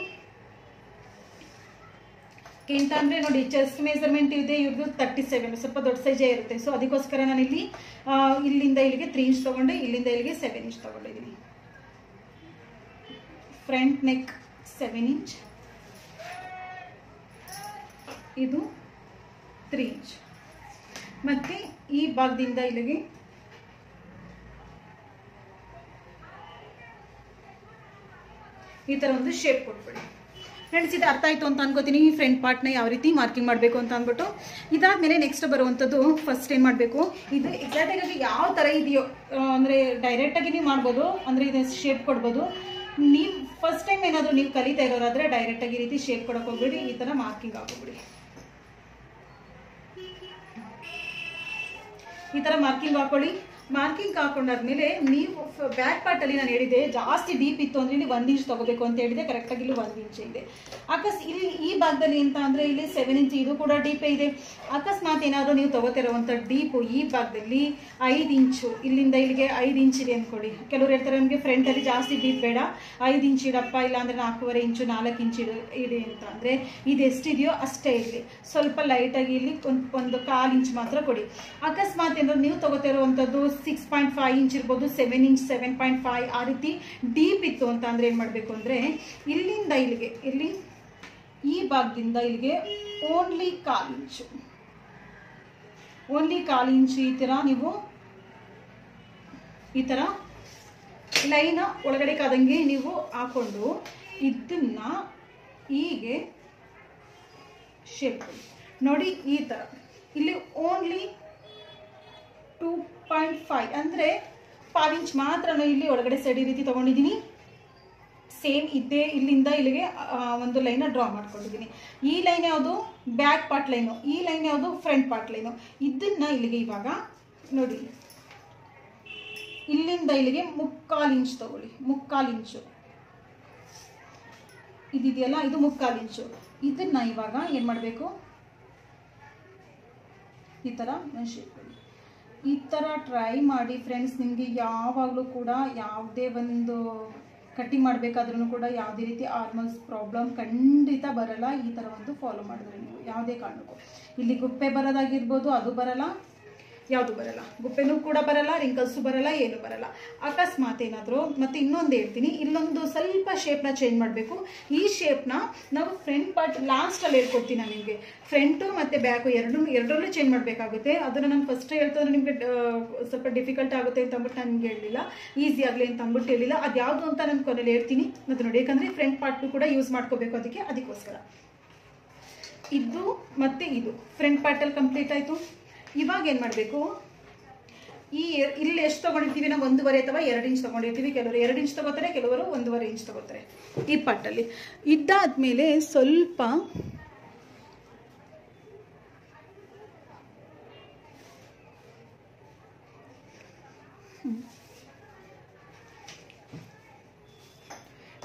ಎಂತ ಅಂದರೆ ನೋಡಿ, ಚೆಸ್ಟ್ ಮೆಜರ್ಮೆಂಟ್ ಇದೆ ಇವ್ರದ್ದು 37, ಸ್ವಲ್ಪ ದೊಡ್ಡ ಸೈಜೇ ಇರುತ್ತೆ. ಸೊ ಅದಕ್ಕೋಸ್ಕರ ನಾನಿಲ್ಲಿ ಇಲ್ಲಿಂದ ಇಲ್ಲಿಗೆ 3 ಇಂಚ್ ತೊಗೊಂಡೆ, ಇಲ್ಲಿಂದ ಇಲ್ಲಿಗೆ 7 ಇಂಚ್ ತೊಗೊಂಡಿದ್ದೀನಿ. ಫ್ರಂಟ್ ನೆಕ್ 7 ಇಂಚ್, ಇದು 3 ಇಂಚ್. ಮತ್ತು ಈ ಭಾಗದಿಂದ ಇಲ್ಲಿಗೆ ಈ ಥರ ಒಂದು ಶೇಪ್ ಕೊಟ್ಬಿಡಿ ಫ್ರೆಂಡ್ಸ್. ಇದು ಅರ್ಥ ಆಯಿತು ಅಂತ ಅನ್ಕೋತೀನಿ. ಈ ಫ್ರಂಟ್ ಪಾರ್ಟ್ನ ಯಾವ ರೀತಿ ಮಾರ್ಕಿಂಗ್ ಮಾಡಬೇಕು ಅಂತ ಅಂದ್ಬಿಟ್ಟು. ಇದಾದಮೇಲೆ ನೆಕ್ಸ್ಟ್ ಬರುವಂಥದ್ದು ಫಸ್ಟ್ ಏನು ಮಾಡಬೇಕು, ಇದು ಎಕ್ಸಾಕ್ಟಾಗಿ ಯಾವ ಥರ ಇದೆಯೋ ಅಂದರೆ ಡೈರೆಕ್ಟಾಗಿ ನೀವು ಮಾಡ್ಬೋದು, ಅಂದರೆ ಇದು ಶೇಪ್ ಕೊಡ್ಬೋದು. ನೀವು ಫಸ್ಟ್ ಟೈಮ್ ಏನಾದರೂ ನೀವು ಕಲಿತಾ ಇರೋರಾದರೆ ಡೈರೆಕ್ಟಾಗಿ ಈ ರೀತಿ ಶೇಪ್ ಕೊಡೋಕೆ ಹೋಗ್ಬಿಡಿ, ಈ ಥರ ಮಾರ್ಕಿಂಗ್ ಹಾಕೋಬಿಡಿ. ಈ ಥರ ಮಾರ್ಕಿಂಗ್ ಹಾಕೊಳ್ಳಿ. ಮಾರ್ಕಿಂಗ್ ಹಾಕೊಂಡಾದ್ಮೇಲೆ ನೀವು ಬ್ಯಾಕ್ ಪಾರ್ಟಲ್ಲಿ ನಾನು ಹೇಳಿದೆ ಜಾಸ್ತಿ ಡೀಪ್ ಇತ್ತು ಅಂದರೆ ಇಲ್ಲಿ 1 ಇಂಚ್ ತೊಗೋಬೇಕು ಅಂತ ಹೇಳಿದೆ. ಕರೆಕ್ಟಾಗಿ ಇಲ್ಲಿ 1 ಇಂಚ್ ಇದೆ. ಇಲ್ಲಿ ಈ ಭಾಗದಲ್ಲಿ ಅಂತ ಅಂದರೆ ಇಲ್ಲಿ 7 ಇಂಚ್, ಇದು ಕೂಡ ಡೀಪೇ ಇದೆ. ಅಕಸ್ಮಾತ್ ಏನಾದರೂ ನೀವು ತೊಗೋತಿರೋವಂಥ ಡೀಪು ಈ ಭಾಗದಲ್ಲಿ 5 ಇಂಚು, ಇಲ್ಲಿಂದ ಇಲ್ಲಿಗೆ 5 ಇಂಚ್ ಇದೆ ಅಂದ್ಕೊಳ್ಳಿ. ಕೆಲವರು ಹೇಳ್ತಾರೆ ನಮಗೆ ಫ್ರಂಟಲ್ಲಿ ಜಾಸ್ತಿ ಡೀಪ್ ಬೇಡ, 5 ಇಂಚ್ ಇಡಪ್ಪ, ಇಲ್ಲಾಂದರೆ 4.5 ಇಂಚು 4 ಇಂಚ್ ಇದೆ ಅಂತ ಅಂದರೆ ಇದು ಎಷ್ಟಿದೆಯೋ ಅಷ್ಟೇ ಇರಲಿ. ಸ್ವಲ್ಪ ಲೈಟಾಗಿ ಇಲ್ಲಿ ಒಂದು 1/4 ಇಂಚ್ ಮಾತ್ರ ಕೊಡಿ. ಅಕಸ್ಮಾತ್ ಏನಾದ್ರು ನೀವು ತೊಗೋತಿರುವಂಥದ್ದು 6.5 ಇಂಚ್ ಇರ್ಬೋದು, 7 ಇಂಚ್, 7.5 ಆ ರೀತಿ ಡೀಪ್ ಇತ್ತು ಅಂತ ಅಂದರೆ ಏನು ಮಾಡಬೇಕು ಅಂದರೆ ಇಲ್ಲಿಂದ ಇಲ್ಲಿಗೆ, ಇಲ್ಲಿ ಈ ಭಾಗದಿಂದ ಇಲ್ಲಿಗೆ ಓನ್ಲಿ 1/4 ಇಂಚು, ಓನ್ಲಿ 1/4 ಇಂಚು ಈ ಥರ ನೀವು ಈ ಥರ ಲೈನ ಒಳಗಡೆ ಕಾದಂಗೆ ನೀವು ಹಾಕೊಂಡು ಇದನ್ನ ಹೀಗೆ ಶೇಪ್ ನೋಡಿ. ಈ ಥರ ಇಲ್ಲಿ ಓನ್ಲಿ 2.5 ಅಂದರೆ 1/4 ಇಂಚ್ ಮಾತ್ರ ಇಲ್ಲಿ ಒಳಗಡೆ ಸೈಡ್ ಈ ರೀತಿ ತೊಗೊಂಡಿದ್ದೀನಿ. ಸೇಮ್ ಇದ್ದೇ ಇಲ್ಲಿಂದ ಇಲ್ಲಿಗೆ ಒಂದು ಲೈನ ಡ್ರಾ ಮಾಡ್ಕೊಂಡಿದ್ದೀನಿ. ಈ ಲೈನ್ ಯಾವುದು ಬ್ಯಾಕ್ ಪಾರ್ಟ್ ಲೈನು, ಈ ಲೈನ್ ಯಾವುದು ಫ್ರಂಟ್ ಪಾರ್ಟ್ ಲೈನು. ಇದನ್ನು ಇಲ್ಲಿಗೆ ಇವಾಗ ನೋಡಿ, ಇಲ್ಲಿಂದ ಇಲ್ಲಿಗೆ 3/4 ಇಂಚ್ ತೊಗೊಳ್ಳಿ. 3/4 ಇಂಚು ಇದೆಯಲ್ಲ, ಇದು 3/4 ಇಂಚು. ಇದನ್ನು ಇವಾಗ ಏನು ಮಾಡಬೇಕು, ಈ ಥರ ಶೇಪ್ ಕೊಡಿ. ಈ ಥರ ಟ್ರೈ ಮಾಡಿ ಫ್ರೆಂಡ್ಸ್. ನಿಮಗೆ ಯಾವಾಗಲೂ ಕೂಡ ಯಾವುದೇ ಒಂದು ಕಟ್ಟಿಂಗ್ ಮಾಡಬೇಕಾದ್ರೂ ಕೂಡ ಯಾವುದೇ ರೀತಿ ಆರ್ಮಲ್ಸ್ ಪ್ರಾಬ್ಲಮ್ ಖಂಡಿತ ಬರಲ್ಲ. ಈ ಥರ ಒಂದು ಫಾಲೋ ಮಾಡಿದ್ರೆ ನೀವು ಯಾವುದೇ ಕಾರಣಕ್ಕೂ ಇಲ್ಲಿ ಗುಪ್ಪೆ ಬರೋದಾಗಿರ್ಬೋದು, ಅದು ಬರಲ್ಲ, ಯಾವುದು ಬರಲ್ಲ, ಗುಪ್ಪೆನೂ ಕೂಡ ಬರಲ್ಲ, ರಿಂಕಲ್ಸು ಬರಲ್ಲ, ಏನು ಬರಲ್ಲ. ಅಕಸ್ಮಾತ್ ಏನಾದರೂ ಮತ್ತೆ ಇನ್ನೊಂದು ಹೇಳ್ತೀನಿ, ಇಲ್ಲೊಂದು ಸ್ವಲ್ಪ ಶೇಪ್ನ ಚೇಂಜ್ ಮಾಡಬೇಕು. ಈ ಶೇಪ್ನ ನಾವು ಫ್ರಂಟ್ ಪಾರ್ಟ್ ಲಾಸ್ಟಲ್ಲಿ ಹೇಳ್ಕೊಡ್ತೀನಿ ನಾನು ನಿಮಗೆ. ಫ್ರಂಟು ಮತ್ತು ಬ್ಯಾಕು ಎರಡರಲ್ಲೂ ಚೇಂಜ್ ಮಾಡಬೇಕಾಗುತ್ತೆ. ಅದನ್ನು ನಾನು ಫಸ್ಟ್ ಹೇಳ್ತಂದ್ರೆ ನಿಮಗೆ ಸ್ವಲ್ಪ ಡಿಫಿಕಲ್ಟ್ ಆಗುತ್ತೆ ಅಂತ ಅಂದ್ಬಿಟ್ಟು ನಾನು ನಿಮಗೆ ಹೇಳಿಲ್ಲ, ಈಸಿ ಆಗಲಿ ಅಂತ ಅಂದ್ಬಿಟ್ಟು ಹೇಳಿಲ್ಲ. ಅದು ಯಾವುದು ಅಂತ ನಾನು ಕೊನೆಯಲ್ಲಿ ಹೇಳ್ತೀನಿ ಮತ್ತು ನೋಡಿ. ಯಾಕಂದರೆ ಫ್ರಂಟ್ ಪಾರ್ಟು ಕೂಡ ಯೂಸ್ ಮಾಡ್ಕೋಬೇಕು ಅದಕ್ಕೋಸ್ಕರ. ಇದು ಮತ್ತು ಇದು ಫ್ರಂಟ್ ಪಾರ್ಟಲ್ಲಿ ಕಂಪ್ಲೀಟ್ ಆಯಿತು. ಇವಾಗ ಏನು ಮಾಡಬೇಕು, ಇಲ್ಲಿ ಎಷ್ಟು ತೊಗೊಂಡಿರ್ತೀವಿ ನಾವು 1.5 ಅಥವಾ 2 ಇಂಚ್ ತೊಗೊಂಡಿರ್ತೀವಿ. ಕೆಲವರು 2 ಇಂಚ್ ತೊಗೋತಾರೆ, ಕೆಲವರು 1.5 ಇಂಚ್ ತೊಗೋತಾರೆ ಈ ಪಾರ್ಟಲ್ಲಿ. ಇದಾದ್ಮೇಲೆ ಸ್ವಲ್ಪ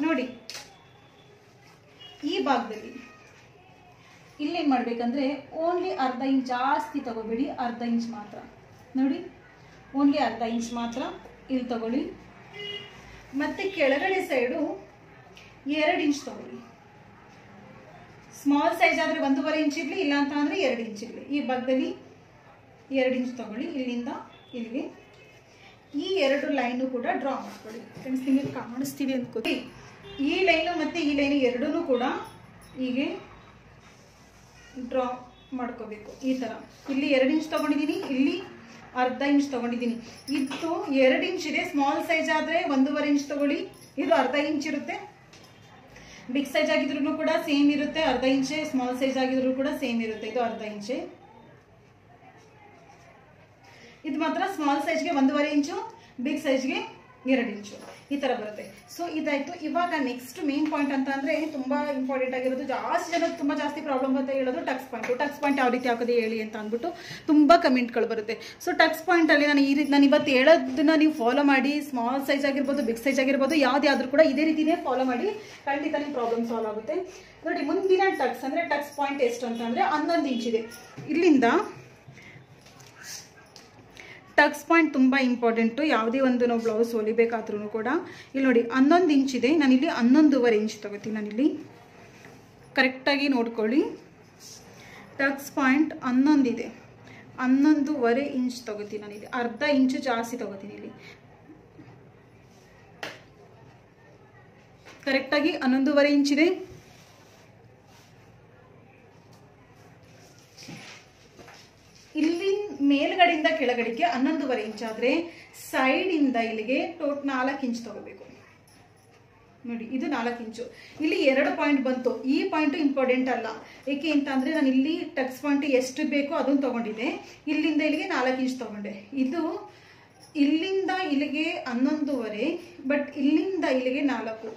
ನೋಡಿ ಈ ಭಾಗದಲ್ಲಿ ಇಲ್ಲೇನು ಮಾಡಬೇಕಂದ್ರೆ ಓನ್ಲಿ ಅರ್ಧ ಇಂಚ್, ಜಾಸ್ತಿ ತಗೋಬೇಡಿ, ಅರ್ಧ ಇಂಚ್ ಮಾತ್ರ. ನೋಡಿ ಓನ್ಲಿ ಅರ್ಧ ಇಂಚ್ ಮಾತ್ರ ಇಲ್ಲಿ ತಗೊಳ್ಳಿ. ಮತ್ತು ಕೆಳಗಡೆ ಸೈಡು 2 ಇಂಚ್ ತಗೊಳ್ಳಿ. ಸ್ಮಾಲ್ ಸೈಜ್ ಆದರೆ 1.5 ಇಂಚ್ ಇರಲಿ, ಇಲ್ಲ ಅಂತ ಅಂದರೆ 2 ಇಂಚ್ ಇರಲಿ. ಈ ಭಾಗದಲ್ಲಿ 2 ಇಂಚ್ ತಗೊಳ್ಳಿ. ಇಲ್ಲಿಂದ ಇಲ್ಲಿಗೆ ಈ 2 ಲೈನು ಕೂಡ ಡ್ರಾ ಮಾಡ್ಕೊಳ್ಳಿ. ಫ್ರೆಂಡ್ಸ್ ನಿಮಗೆ ಕಾಣಿಸ್ತಿದೆ ಅಂದ್ಕೊಳ್ಳಿ. ಈ ಲೈನು ಮತ್ತು ಈ ಲೈನು ಎರಡೂ ಕೂಡ ಹೀಗೆ ಡ್ರಾ ಮಾಡ್ಕೋಬೇಕು. ಈ ಥರ ಇಲ್ಲಿ 2 ಇಂಚ್ ತೊಗೊಂಡಿದ್ದೀನಿ, ಇಲ್ಲಿ ಅರ್ಧ ಇಂಚ್ ತೊಗೊಂಡಿದ್ದೀನಿ. ಇದು 2 ಇಂಚ್ ಇದೆ. ಸ್ಮಾಲ್ ಸೈಜ್ ಆದರೆ 1.5 ಇಂಚ್ ತೊಗೊಳ್ಳಿ. ಇದು ಅರ್ಧ ಇಂಚ್ ಇರುತ್ತೆ. ಬಿಗ್ ಸೈಜ್ ಆಗಿದ್ರು ಕೂಡ ಸೇಮ್ ಇರುತ್ತೆ, ಅರ್ಧ ಇಂಚೆ. ಸ್ಮಾಲ್ ಸೈಜ್ ಆಗಿದ್ರು ಕೂಡ ಸೇಮ್ ಇರುತ್ತೆ, ಇದು ಅರ್ಧ ಇಂಚೆ. ಇದು ಮಾತ್ರ ಸ್ಮಾಲ್ ಸೈಜ್ಗೆ 1.5 ಇಂಚು, ಬಿಗ್ ಸೈಜ್ಗೆ 2 ಇಂಚು, ಈ ಥರ ಬರುತ್ತೆ. ಸೊ ಇದಾಯಿತು. ಇವಾಗ ನೆಕ್ಸ್ಟ್ ಮೇನ್ ಪಾಯಿಂಟ್ ಅಂತ ಅಂದರೆ ತುಂಬ ಇಂಪಾರ್ಟೆಂಟ್ ಆಗಿರೋದು, ಜಾಸ್ತಿ ಜನ ತುಂಬ ಜಾಸ್ತಿ ಪ್ರಾಬ್ಲಮ್ ಅಂತ ಹೇಳೋದು ಟಕ್ಸ್ ಪಾಯಿಂಟು. ಟಕ್ಸ್ ಪಾಯಿಂಟ್ ಯಾವ ರೀತಿ ಹಾಕೋದು ಹೇಳಿ ಅಂತ ಅಂದ್ಬಿಟ್ಟು ತುಂಬ ಕಮೆಂಟ್ಗಳು ಬರುತ್ತೆ. ಸೊ ಟಕ್ಸ್ ಪಾಯಿಂಟಲ್ಲಿ ನಾನು ಇವತ್ತು ಹೇಳೋದನ್ನ ನೀವು ಫಾಲೋ ಮಾಡಿ. ಸ್ಮಾಲ್ ಸೈಜ್ ಆಗಿರ್ಬೋದು, ಬಿಗ್ ಸೈಜ್ ಆಗಿರ್ಬೋದು, ಯಾವುದಾದ್ರೂ ಕೂಡ ಇದೇ ರೀತಿಯೇ ಫಾಲೋ ಮಾಡಿ. ಖಂಡಿತ ನಿಮ್ಮ ಪ್ರಾಬ್ಲಮ್ ಸಾಲ್ವ್ ಆಗುತ್ತೆ. ನೋಡಿ ಮುಂದಿನ ಟಕ್ಸ್ ಅಂದರೆ ಟಕ್ಸ್ ಪಾಯಿಂಟ್ ಎಷ್ಟು ಅಂತ ಅಂದರೆ 11 ಇಂಚ್ ಇದೆ. ಇಲ್ಲಿಂದ ಟಕ್ಸ್ ಪಾಯಿಂಟ್ ತುಂಬ ಇಂಪಾರ್ಟೆಂಟು. ಯಾವುದೇ ಒಂದು ನಾವು ಬ್ಲೌಸ್ ಹೊಲಿಬೇಕಾದ್ರೂ ಕೂಡ ಇಲ್ಲಿ ನೋಡಿ 11 ಇಂಚ್ ಇದೆ. ನಾನಿಲ್ಲಿ 11.5 ಇಂಚ್ ತಗೋತೀನಿ. ನಾನಿಲ್ಲಿ ಕರೆಕ್ಟಾಗಿ ನೋಡ್ಕೊಳ್ಳಿ. ಟಕ್ಸ್ ಪಾಯಿಂಟ್ 11 ಇದೆ, 11.5 ಇಂಚ್ ತಗೋತೀನಿ. ನಾನಿಲ್ಲಿ ಅರ್ಧ ಇಂಚು ಜಾಸ್ತಿ ತಗೋತೀನಿ. ಇಲ್ಲಿ ಕರೆಕ್ಟಾಗಿ 11.5 ಇಂಚ್ ಇದೆ. ಇಲ್ಲಿ ಮೇಲ್ಗಡೆಯಿಂದ ಕೆಳಗಡೆಗೆ 11.5 ಇಂಚ್ ಆದರೆ ಸೈಡಿಂದ ಇಲ್ಲಿಗೆ 4 ಇಂಚ್ ತಗೋಬೇಕು. ನೋಡಿ ಇದು 4 ಇಂಚು. ಇಲ್ಲಿ 2 ಪಾಯಿಂಟ್ ಬಂತು. ಈ ಪಾಯಿಂಟು ಇಂಪಾರ್ಟೆಂಟ್ ಅಲ್ಲ. ಏಕೆ ಅಂತ ಅಂದರೆ ನಾನು ಇಲ್ಲಿ ಟಕ್ಸ್ ಪಾಯಿಂಟ್ ಎಷ್ಟು ಬೇಕೋ ಅದನ್ನು ತಗೊಂಡಿದ್ದೆ. ಇಲ್ಲಿಂದ ಇಲ್ಲಿಗೆ 4 ಇಂಚ್ ತಗೊಂಡೆ. ಇದು ಇಲ್ಲಿಂದ ಇಲ್ಲಿಗೆ 11.5, ಬಟ್ ಇಲ್ಲಿಂದ ಇಲ್ಲಿಗೆ 4.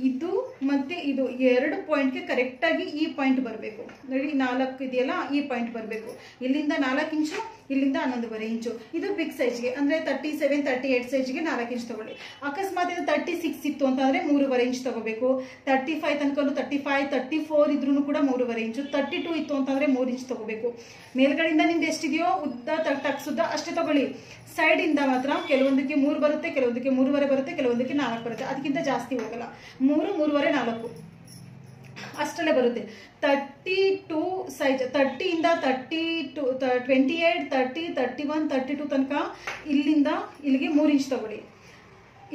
ಇದು ಮತ್ತೆ ಇದು 2 ಪಾಯಿಂಟ್ಗೆ ಕರೆಕ್ಟಾಗಿ ಈ ಪಾಯಿಂಟ್ ಬರಬೇಕು. ನೋಡಿ 4 ಇದೆಯಲ್ಲ, ಈ ಪಾಯಿಂಟ್ ಬರಬೇಕು. ಇಲ್ಲಿಂದ 4 ಇಂಚು, ಇಲ್ಲಿಂದ 11.5 ಇಂಚು. ಇದು ಬಿಗ್ ಸೈಜ್ಗೆ ಅಂದರೆ 37, 38 ಸೈಜ್ಗೆ 4 ಇಂಚ್ ತಗೊಳ್ಳಿ. ಅಕಸ್ಮಾತ್ ಇದು 36 ಇತ್ತು ಅಂತಂದರೆ 3.5 ಇಂಚ್ ತಗೋಬೇಕು. 35 ತನಕನೂ 35, 34 ಇದ್ರೂ ಕೂಡ 3.5 ಇಂಚು. 32 ಇತ್ತು ಅಂತಂದರೆ 3 ಇಂಚ್ ತಗೋಬೇಕು. ಮೇಲ್ಗಡೆಯಿಂದ ನಿಮ್ದು ಎಷ್ಟಿದೆಯೋ ಉದ್ದ ಟಕ್ಸ್ ಉದ್ದ ಅಷ್ಟೇ ತಗೊಳ್ಳಿ. ಸೈಡಿಂದ ಮಾತ್ರ ಕೆಲವೊಂದಕ್ಕೆ 3 ಬರುತ್ತೆ, ಕೆಲವೊಂದಕ್ಕೆ 3.5 ಬರುತ್ತೆ, ಕೆಲವೊಂದಕ್ಕೆ 4 ಬರುತ್ತೆ. ಅದಕ್ಕಿಂತ ಜಾಸ್ತಿ ಹೋಗಲ್ಲ. 3, 3.5, 4 ಅಷ್ಟಲ್ಲೇ ಬರುತ್ತೆ. 32 ಸೈಜ್, 30 ಇಂದ 32, 28, 30, 31, 32 ತನಕ ಇಲ್ಲಿಂದ ಇಲ್ಲಿಗೆ 3 ಇಂಚ್ ತಗೊಳ್ಳಿ.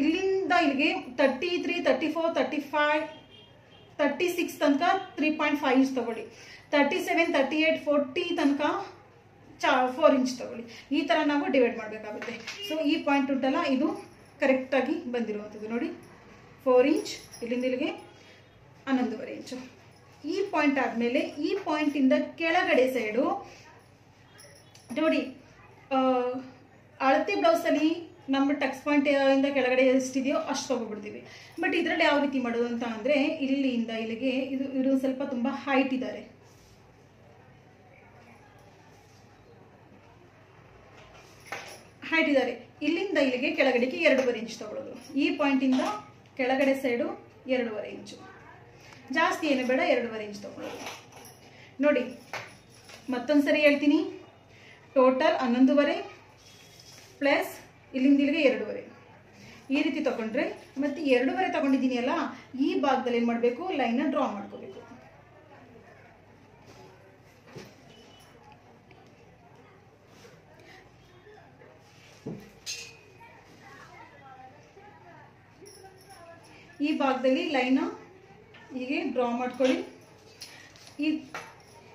ಇಲ್ಲಿಂದ ಇಲ್ಲಿಗೆ 33, 34, 35, 36 ತನಕ 3.5 ಇಂಚ್ ತಗೊಳ್ಳಿ. 37, 38, 40 ತನಕ 4 ಇಂಚ್ ತಗೊಳ್ಳಿ. ಈ ಥರ ನಾವು ಡಿವೈಡ್ ಮಾಡಬೇಕಾಗುತ್ತೆ. ಸೊ ಈ ಪಾಯಿಂಟ್ ಉಂಟಲ್ಲ, ಇದು ಕರೆಕ್ಟಾಗಿ ಬಂದಿರುವಂಥದ್ದು. ನೋಡಿ 4 ಇಂಚ್, ಇಲ್ಲಿಂದ ಇಲ್ಲಿಗೆ 11.5 ಇಂಚು. ಈ ಪಾಯಿಂಟ್ ಆದಮೇಲೆ ಈ ಪಾಯಿಂಟಿಂದ ಕೆಳಗಡೆ ಸೈಡು ನೋಡಿ, ಅಳತೆ ಬ್ಲೌಸಲ್ಲಿ ನಮ್ಮ ಟಕ್ಸ್ ಪಾಯಿಂಟ್ ಇಂದ ಕೆಳಗಡೆ ಎಷ್ಟಿದೆಯೋ ಅಷ್ಟು ತಗೊಬಿಡ್ತೀವಿ. ಬಟ್ ಇದರಲ್ಲಿ ಯಾವ ರೀತಿ ಮಾಡೋದು ಅಂತ ಅಂದರೆ, ಇಲ್ಲಿಂದ ಇಲ್ಲಿಗೆ ಇವರು ಸ್ವಲ್ಪ ತುಂಬ ಹೈಟ್ ಇದ್ದಾರೆ. ಇಲ್ಲಿಂದ ಇಲ್ಲಿಗೆ ಕೆಳಗಡೆಗೆ 2.5 ಇಂಚ್ ತಗೊಳ್ಳೋದು. ಈ ಪಾಯಿಂಟಿಂದ ಕೆಳಗಡೆ ಸೈಡು 2.5 ಇಂಚು, ಜಾಸ್ತಿ ಏನು ಬೇಡ, 2.5 ಇಂಚ್ ತಗೊಳ್ಳೋದು. ನೋಡಿ ಮತ್ತೊಂದ್ಸರಿ ಹೇಳ್ತೀನಿ. ಟೋಟಲ್ 11.5 ಪ್ಲಸ್ ಇಲ್ಲಿಂದ ಇಲ್ಲಿಗೆ 2.5 ಈ ರೀತಿ ತಗೊಂಡ್ರೆ, ಮತ್ತೆ 2.5 ತಗೊಂಡಿದ್ದೀನಿ ಅಲ್ಲ, ಈ ಭಾಗದಲ್ಲಿ ಏನು ಮಾಡಬೇಕು, ಲೈನ್ನ ಡ್ರಾ ಮಾಡ್ಕೋಬೇಕು. ಈ ಭಾಗದಲ್ಲಿ ಲೈನ್ ಹೀಗೆ ಡ್ರಾ ಮಾಡ್ಕೊಳ್ಳಿ. ಈ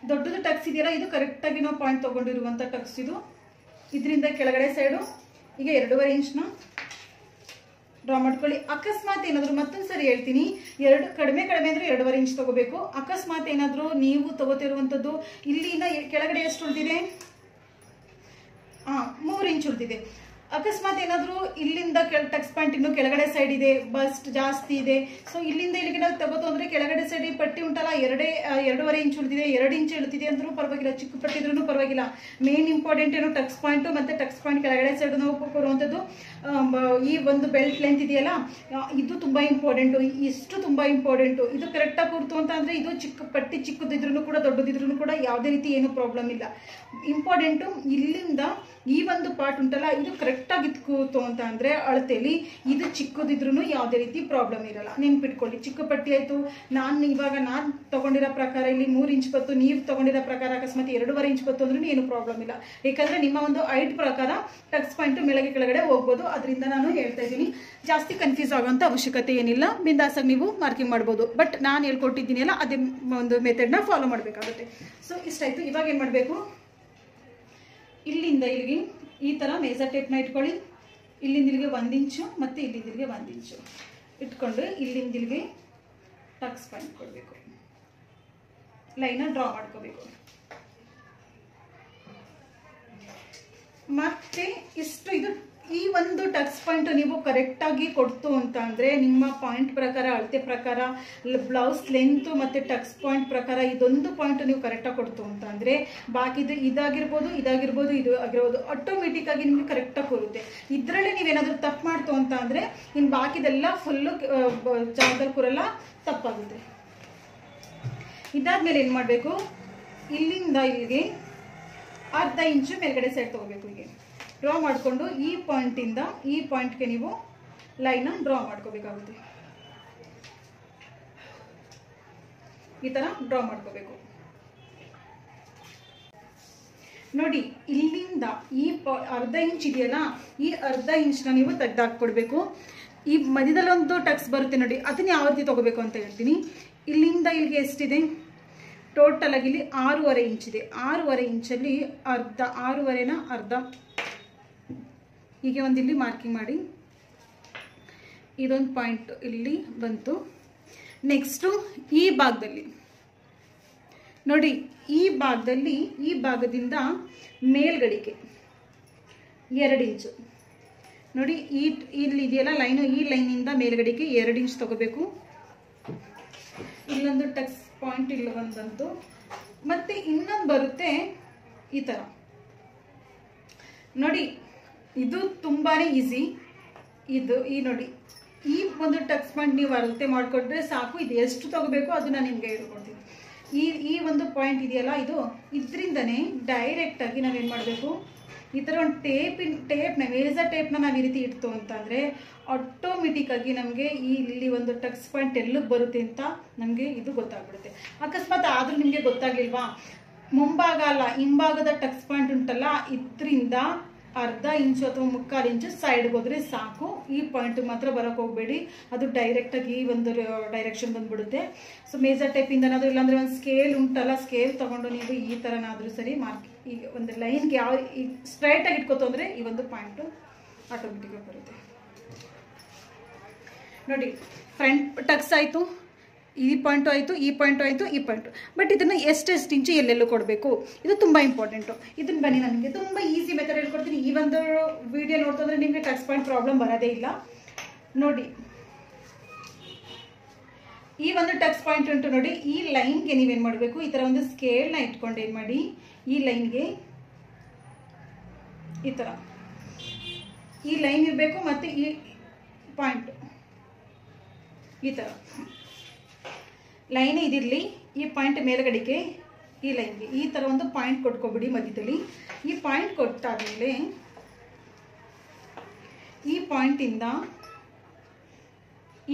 ದೊಡ್ಡದು ಟಕ್ಸ್ ಇದೆಯಲ್ಲ, ಇದು ಕರೆಕ್ಟಾಗಿ ನಾವು ಪಾಯಿಂಟ್ ತೊಗೊಂಡಿರುವಂಥ ಟಕ್ಸ್ ಇದು. ಇದರಿಂದ ಕೆಳಗಡೆ ಸೈಡು ಈಗ 2.5 ಇಂಚ್ನ ಡ್ರಾ ಮಾಡ್ಕೊಳ್ಳಿ. ಅಕಸ್ಮಾತ್ ಏನಾದರೂ, ಮತ್ತೊಂದು ಸರಿ ಹೇಳ್ತೀನಿ, ಕಡಿಮೆ ಅಂದರೆ 2.5 ಇಂಚ್ ತಗೋಬೇಕು. ಅಕಸ್ಮಾತ್ ಏನಾದರೂ ನೀವು ತಗೋತಿರುವಂಥದ್ದು ಇಲ್ಲಿಂದ ಕೆಳಗಡೆ ಎಷ್ಟು ಉಳಿದಿದೆ, 3 ಇಂಚ್ ಉಳಿದಿದೆ. ಅಕಸ್ಮಾತ್ ಏನಾದರೂ ಇಲ್ಲಿಂದ ಟಕ್ಸ್ ಪಾಯಿಂಟ್ ಇನ್ನು ಕೆಳಗಡೆ ಸೈಡ್ ಇದೆ, ಬಸ್ಟ್ ಜಾಸ್ತಿ ಇದೆ, ಸೊ ಇಲ್ಲಿಂದ ಇಲ್ಲಿಗೆ ನಾವು ತಗೋದು ಅಂದರೆ ಕೆಳಗಡೆ ಸೈಡ್ ಪಟ್ಟಿ ಉಂಟಲ್ಲ, 2.5 ಇಂಚ್ ಉಳಿದಿದೆ, 2 ಇಂಚ್ ಇಳುತ್ತಿದೆ ಅಂದ್ರೂ ಪರವಾಗಿಲ್ಲ, ಚಿಕ್ಕ ಪಟ್ಟಿ ಇದ್ರೂ ಪರವಾಗಿಲ್ಲ. ಮೇನ್ ಇಂಪಾರ್ಟೆಂಟ್ ಏನು ಟಕ್ಸ್ ಪಾಯಿಂಟು ಮತ್ತು ಟಕ್ಸ್ ಪಾಯಿಂಟ್ ಕೆಳಗಡೆ ಸೈಡ್ ನಾವು ಕೊಡುವಂಥದ್ದು ಈ ಒಂದು ಬೆಲ್ಟ್ ಲೆಂತ್ ಇದೆಯಲ್ಲ ಇದು ತುಂಬ ಇಂಪಾರ್ಟೆಂಟು, ಇಷ್ಟು ತುಂಬ ಇಂಪಾರ್ಟೆಂಟು. ಇದು ಕರೆಕ್ಟಾಗಿ ಕೂರ್ತು ಅಂತ ಅಂದರೆ ಇದು ಪಟ್ಟಿ ಚಿಕ್ಕದಿದ್ರೂ ಕೂಡ ದೊಡ್ಡದಿದ್ರೂ ಕೂಡ ಯಾವುದೇ ರೀತಿ ಏನು ಪ್ರಾಬ್ಲಮ್ ಇಲ್ಲ. ಇಂಪಾರ್ಟೆಂಟು ಇಲ್ಲಿಂದ ಈ ಒಂದು ಪಾರ್ಟ್ ಉಂಟಲ್ಲ ಇದು ಕರೆಕ್ಟಾಗಿ ಕೂತು ಅಂತ ಅಂದರೆ ಅಳತೆಯಲ್ಲಿ ಇದು ಚಿಕ್ಕದಿದ್ರೂ ಯಾವುದೇ ರೀತಿ ಪ್ರಾಬ್ಲಮ್ ಇರಲ್ಲ. ನೆನ್ಪಿಟ್ಕೊಳ್ಳಿ, ಚಿಕ್ಕ ಪಟ್ಟಿ ಆಯಿತು. ನಾನು ತೊಗೊಂಡಿರೋ ಪ್ರಕಾರ ಇಲ್ಲಿ 3 ಇಂಚ್ ಬತ್ತು, ನೀವು ತೊಗೊಂಡಿರೋ ಪ್ರಕಾರ ಅಕಸ್ಮಾತ್ 2.5 ಇಂಚ್ ಬತ್ತು ಅಂದ್ರೂ ಏನು ಪ್ರಾಬ್ಲಮ್ ಇಲ್ಲ. ಯಾಕಂದರೆ ನಿಮ್ಮ ಒಂದು ಹೈಟ್ ಪ್ರಕಾರ ಟಕ್ಸ್ ಪಾಯಿಂಟು ಮೇಲೆಗೆ ಕೆಳಗಡೆ ಹೋಗ್ಬೋದು. ಅದರಿಂದ ನಾನು ಹೇಳ್ತಾ ಇದ್ದೀನಿ, ಜಾಸ್ತಿ ಕನ್ಫ್ಯೂಸ್ ಆಗೋಂಥ ಅವಶ್ಯಕತೆ ಏನಿಲ್ಲ. ಬಿಂದಾಸಾಗಿ ನೀವು ಮಾರ್ಕಿಂಗ್ ಮಾಡ್ಬೋದು. ಬಟ್ ನಾನು ಹೇಳ್ಕೊಟ್ಟಿದ್ದೀನಿ ಅಲ್ಲ, ಅದೇ ಒಂದು ಮೆಥಡ್ನ ಫಾಲೋ ಮಾಡಬೇಕಾಗುತ್ತೆ. ಸೊ ಇಷ್ಟಾಯಿತು. ಇವಾಗ ಏನು ಮಾಡಬೇಕು, ಇಲ್ಲಿಂದ ಇಲ್ಲಿಗೆ ಈ ಥರ ಮೇಜರ್ ಟೇಪ್ನ ಇಟ್ಕೊಳ್ಳಿ. ಇಲ್ಲಿಂದ ಇಲ್ಲಿಗೆ 1 ಇಂಚು ಮತ್ತು ಇಲ್ಲಿಂದ ಇಲ್ಲಿಗೆ 1 ಇಂಚು ಇಟ್ಕೊಂಡು ಇಲ್ಲಿಂದ ಇಲ್ಲಿಗೆ ಟಕ್ಸ್ ಪಾಯಿಂಟ್ ಕೊಡಬೇಕು. ಲೈನ ಡ್ರಾ ಮಾಡ್ಕೋಬೇಕು. ಮತ್ತೆ ಇಷ್ಟು ಇದು ಈ ಒಂದು ಟಕ್ಸ್ ಪಾಯಿಂಟ್ ನೀವು ಕರೆಕ್ಟಾಗಿ ಕೊಡ್ತು ಅಂತ ಅಂದರೆ ನಿಮ್ಮ ಪಾಯಿಂಟ್ ಪ್ರಕಾರ, ಅಳತೆ ಪ್ರಕಾರ, ಬ್ಲೌಸ್ ಲೆಂತು ಮತ್ತು ಟಕ್ಸ್ ಪಾಯಿಂಟ್ ಪ್ರಕಾರ ಇದೊಂದು ಪಾಯಿಂಟ್ ನೀವು ಕರೆಕ್ಟಾಗಿ ಕೊಡ್ತು ಅಂತ ಅಂದರೆ ಬಾಕಿದು ಇದಾಗಿರ್ಬೋದು ಇದು ಆಗಿರ್ಬೋದು ಆಟೋಮೆಟಿಕ್ಕಾಗಿ ನಿಮಗೆ ಕರೆಕ್ಟಾಗಿ ಕೂರುತ್ತೆ. ಇದರಲ್ಲೇ ನೀವೇನಾದರೂ ತಪ್ಪು ಮಾಡ್ತು ಅಂತ ಅಂದರೆ ಇನ್ನು ಬಾಕಿದೆಲ್ಲ ಫುಲ್ಲು ಜಾಗದಲ್ಲಿ ಕೂರಲ್ಲ, ತಪ್ಪಾಗುತ್ತೆ. ಇದಾದ್ಮೇಲೆ ಏನು ಮಾಡಬೇಕು, ಇಲ್ಲಿಂದ ಇಲ್ಲಿಗೆ 1/2 ಇಂಚು ಮೇಲ್ಗಡೆ ಸೈಡ್ ತೊಗೋಬೇಕು. ಹೀಗೆ ಡ್ರಾ ಮಾಡಿಕೊಂಡು ಈ ಪಾಯಿಂಟಿಂದ ಈ ಪಾಯಿಂಟ್ಗೆ ನೀವು ಲೈನ್ನ ಡ್ರಾ ಮಾಡ್ಕೋಬೇಕಾಗುತ್ತೆ. ಈ ಥರ ಡ್ರಾ ಮಾಡ್ಕೋಬೇಕು. ನೋಡಿ, ಇಲ್ಲಿಂದ ಈ 1/2 ಇಂಚ್ ಇದೆಯಲ್ಲ, ಈ 1/2 ಇಂಚನ್ನ ನೀವು ತೆಗೆದಾಕ್ಬಿಡ್ಬೇಕು. ಈ ಮಧ್ಯದಲ್ಲೊಂದು ಟಕ್ಸ್ ಬರುತ್ತೆ ನೋಡಿ, ಅದನ್ನ ಯಾವ ರೀತಿ ತೊಗೋಬೇಕು ಅಂತ ಹೇಳ್ತೀನಿ. ಇಲ್ಲಿಂದ ಇಲ್ಲಿಗೆ ಎಷ್ಟಿದೆ, ಟೋಟಲ್ ಆಗಿ ಇಲ್ಲಿ 6.5 ಇಂಚ್ ಇದೆ. 6.5 ಇಂಚಲ್ಲಿ ಅರ್ಧ, 6.5ನ ಅರ್ಧ ಹೀಗೆ ಒಂದು ಇಲ್ಲಿ ಮಾರ್ಕಿಂಗ್ ಮಾಡಿ. ಇದೊಂದು ಪಾಯಿಂಟ್ ಇಲ್ಲಿ ಬಂತು. ನೆಕ್ಸ್ಟು ಈ ಭಾಗದಲ್ಲಿ ನೋಡಿ, ಈ ಭಾಗದಿಂದ ಮೇಲ್ಗಡೆಗೆ 2 ಇಂಚು ನೋಡಿ, ಇಲ್ಲಿ ಇದೆಯಲ್ಲ ಲೈನು, ಈ ಲೈನಿಂದ ಮೇಲ್ಗಡೆಗೆ 2 ಇಂಚ್ ತಗೋಬೇಕು. ಇಲ್ಲೊಂದು ಟಕ್ಸ್ ಪಾಯಿಂಟ್ ಇಲ್ಲಿ ಒಂದಂತು, ಮತ್ತೆ ಇನ್ನೊಂದು ಬರುತ್ತೆ ಈ ಥರ ನೋಡಿ. ಇದು ತುಂಬಾ ಈಸಿ. ಈ ನೋಡಿ, ಈ ಒಂದು ಟಕ್ಸ್ ಪಾಯಿಂಟ್ ನೀವು ಅಳತೆ ಮಾಡಿಕೊಂಡ್ರೆ ಸಾಕು. ಇದು ಎಷ್ಟು ತಗೋಬೇಕು ಅದು ನಾನು ನಿಮಗೆ ಹೇಳ್ಕೊಡ್ತೀನಿ. ಈ ಒಂದು ಪಾಯಿಂಟ್ ಇದೆಯಲ್ಲ, ಇದರಿಂದನೇ ಡೈರೆಕ್ಟಾಗಿ ನಾವೇನು ಮಾಡಬೇಕು, ಈ ಥರ ಒಂದು ಟೇಪ್ನ ಮೇಜರ್ ಟೇಪ್ನ ನಾವು ಈ ರೀತಿ ಇಡ್ತು ಅಂತಂದರೆ ಆಟೋಮೆಟಿಕ್ಕಾಗಿ ನಮಗೆ ಇಲ್ಲಿ ಒಂದು ಟಕ್ಸ್ ಪಾಯಿಂಟ್ ಎಲ್ಲಿಗೆ ಬರುತ್ತೆ ಅಂತ ನಮಗೆ ಇದು ಗೊತ್ತಾಗ್ಬಿಡುತ್ತೆ. ಅಕಸ್ಮಾತ್ ಆದರೂ ನಿಮಗೆ ಗೊತ್ತಾಗಲಿಲ್ವಾ, ಮುಂಭಾಗ ಅಲ್ಲ ಹಿಂಭಾಗದ ಟಕ್ಸ್ ಪಾಯಿಂಟ್ ಉಂಟಲ್ಲ, ಇದರಿಂದ 1/2 ಇಂಚು ಅಥವಾ 3/4 ಇಂಚು ಸೈಡ್ಗೆ ಹೋದರೆ ಸಾಕು. ಈ ಪಾಯಿಂಟ್ ಮಾತ್ರ ಬರೋಕ್ಕೆ ಹೋಗಬೇಡಿ, ಅದು ಡೈರೆಕ್ಟಾಗಿ ಈ ಒಂದು ಡೈರೆಕ್ಷನ್ ಬಂದುಬಿಡುತ್ತೆ. ಸೊ ಮೇಜರ್ ಟೇಪಿಂದನಾದರೂ ಇಲ್ಲಾಂದರೆ ಒಂದು ಸ್ಕೇಲ್ ಉಂಟಲ್ಲ, ಸ್ಕೇಲ್ ತೊಗೊಂಡು ನೀವು ಈ ಥರನಾದರೂ ಸರಿ ಈಗ ಒಂದು ಲೈನ್ಗೆ ಯಾವ ಈಗ ಸ್ಟ್ರೈಟಾಗಿ ಇಟ್ಕೋತು ಅಂದರೆ ಈ ಒಂದು ಪಾಯಿಂಟು ಆಟೋಮೆಟಿಕ್ಕಾಗಿ ಬರುತ್ತೆ. ನೋಡಿ, ಫ್ರಂಟ್ ಟಕ್ಸ್ ಆಯಿತು, ಈ ಪಾಯಿಂಟು ಆಯಿತು, ಈ ಪಾಯಿಂಟು ಆಯಿತು, ಈ ಪಾಯಿಂಟು. ಬಟ್ ಇದನ್ನು ಎಷ್ಟೆಷ್ಟು ಇಂಚು ಎಲ್ಲೆಲ್ಲೂ ಕೊಡಬೇಕು, ಇದು ತುಂಬ ಇಂಪಾರ್ಟೆಂಟು. ಇದನ್ನು ಬನ್ನಿ ನಾನು ನಿಮಗೆ ತುಂಬ ಈಸಿ ಮೆಥಡ್ ಹೇಳ್ಕೊಡ್ತೀನಿ. ಈ ಒಂದು ವಿಡಿಯೋ ನೋಡ್ತಂದ್ರೆ ನಿಮಗೆ ಟಕ್ಸ್ ಪಾಯಿಂಟ್ ಪ್ರಾಬ್ಲಮ್ ಬರೋದೇ ಇಲ್ಲ. ನೋಡಿ, ಈ ಒಂದು ಟಕ್ಸ್ ಪಾಯಿಂಟ್ ಉಂಟು ನೋಡಿ, ಈ ಲೈನ್ಗೆ ನೀವೇನು ಮಾಡಬೇಕು, ಈ ಥರ ಒಂದು ಸ್ಕೇಲ್ನ ಇಟ್ಕೊಂಡು ಏನು ಮಾಡಿ, ಈ ಲೈನ್ಗೆ ಈ ಥರ ಈ ಲೈನ್ ಇರಬೇಕು, ಮತ್ತು ಈ ಪಾಯಿಂಟ್ ಈ ಥರ ಲೈನ್ ಇದಿರಲಿ. ಈ ಪಾಯಿಂಟ್ ಮೇಲ್ಗಡೆಗೆ ಈ ಲೈನ್ಗೆ ಈ ಥರ ಒಂದು ಪಾಯಿಂಟ್ ಕೊಟ್ಕೊಬಿಡಿ ಮಧ್ಯದಲ್ಲಿ. ಈ ಪಾಯಿಂಟ್ ಕೊಟ್ಟಾದ್ಮೇಲೆ ಈ ಪಾಯಿಂಟಿಂದ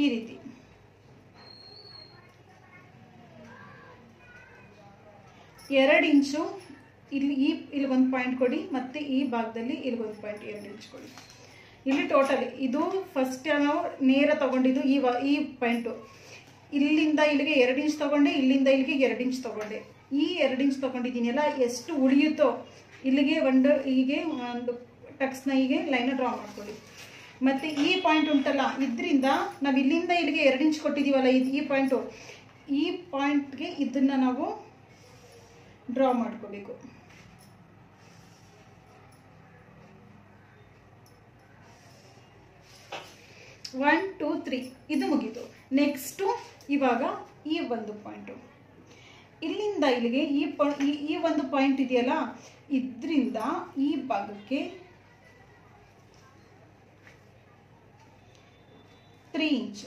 ಈ ರೀತಿ ಎರಡು ಇಂಚು ಇಲ್ಲಿ ಒಂದು ಪಾಯಿಂಟ್ ಕೊಡಿ, ಮತ್ತು ಈ ಭಾಗದಲ್ಲಿ ಇಲ್ಲಿ ಒಂದು ಪಾಯಿಂಟ್ 2 ಇಂಚ್ ಕೊಡಿ. ಇಲ್ಲಿ ಟೋಟಲ್ ಇದು ಫಸ್ಟ್ ನಾವು ನೇರ ತಗೊಂಡಿದ್ದು ಈ ಪಾಯಿಂಟು, ಇಲ್ಲಿಂದ ಇಲ್ಲಿಗೆ 2 ಇಂಚ್ ತಗೊಂಡೆ, ಇಲ್ಲಿಂದ ಇಲ್ಲಿಗೆ 2 ಇಂಚ್ ತಗೊಂಡೆ. ಈ 2 ಇಂಚ್ ತಗೊಂಡಿದ್ದೀನಲ್ಲ, ಎಷ್ಟು ಉಳಿಯುತ್ತೋ ಇಲ್ಲಿಗೆ ಹೀಗೆ ಒಂದು ಟಕ್ಸ್ನ ಹೀಗೆ ಲೈನ್ ಡ್ರಾ ಮಾಡ್ಕೊಳ್ಳಿ. ಮತ್ತು ಈ ಪಾಯಿಂಟ್ ಉಂಟಲ್ಲ, ಇದರಿಂದ ನಾವು ಇಲ್ಲಿಂದ ಇಲ್ಲಿಗೆ 2 ಇಂಚ್ ಕೊಟ್ಟಿದ್ದೀವಲ್ಲ, ಈ ಪಾಯಿಂಟು, ಈ ಪಾಯಿಂಟ್ಗೆ ಇದನ್ನು ನಾವು ಡ್ರಾ ಮಾಡ್ಕೋಬೇಕು. ಒನ್ ಟೂ ತ್ರೀ ಇದು ಮುಗೀತು. ನೆಕ್ಸ್ಟು ಇವಾಗ ಈ ಒಂದು ಪಾಯಿಂಟು, ಇಲ್ಲಿಂದ ಇಲ್ಲಿಗೆ ಈ ಒಂದು ಪಾಯಿಂಟ್ ಇದೆಯಲ್ಲ, ಇದರಿಂದ ಈ ಭಾಗಕ್ಕೆ 3 ಇಂಚ್.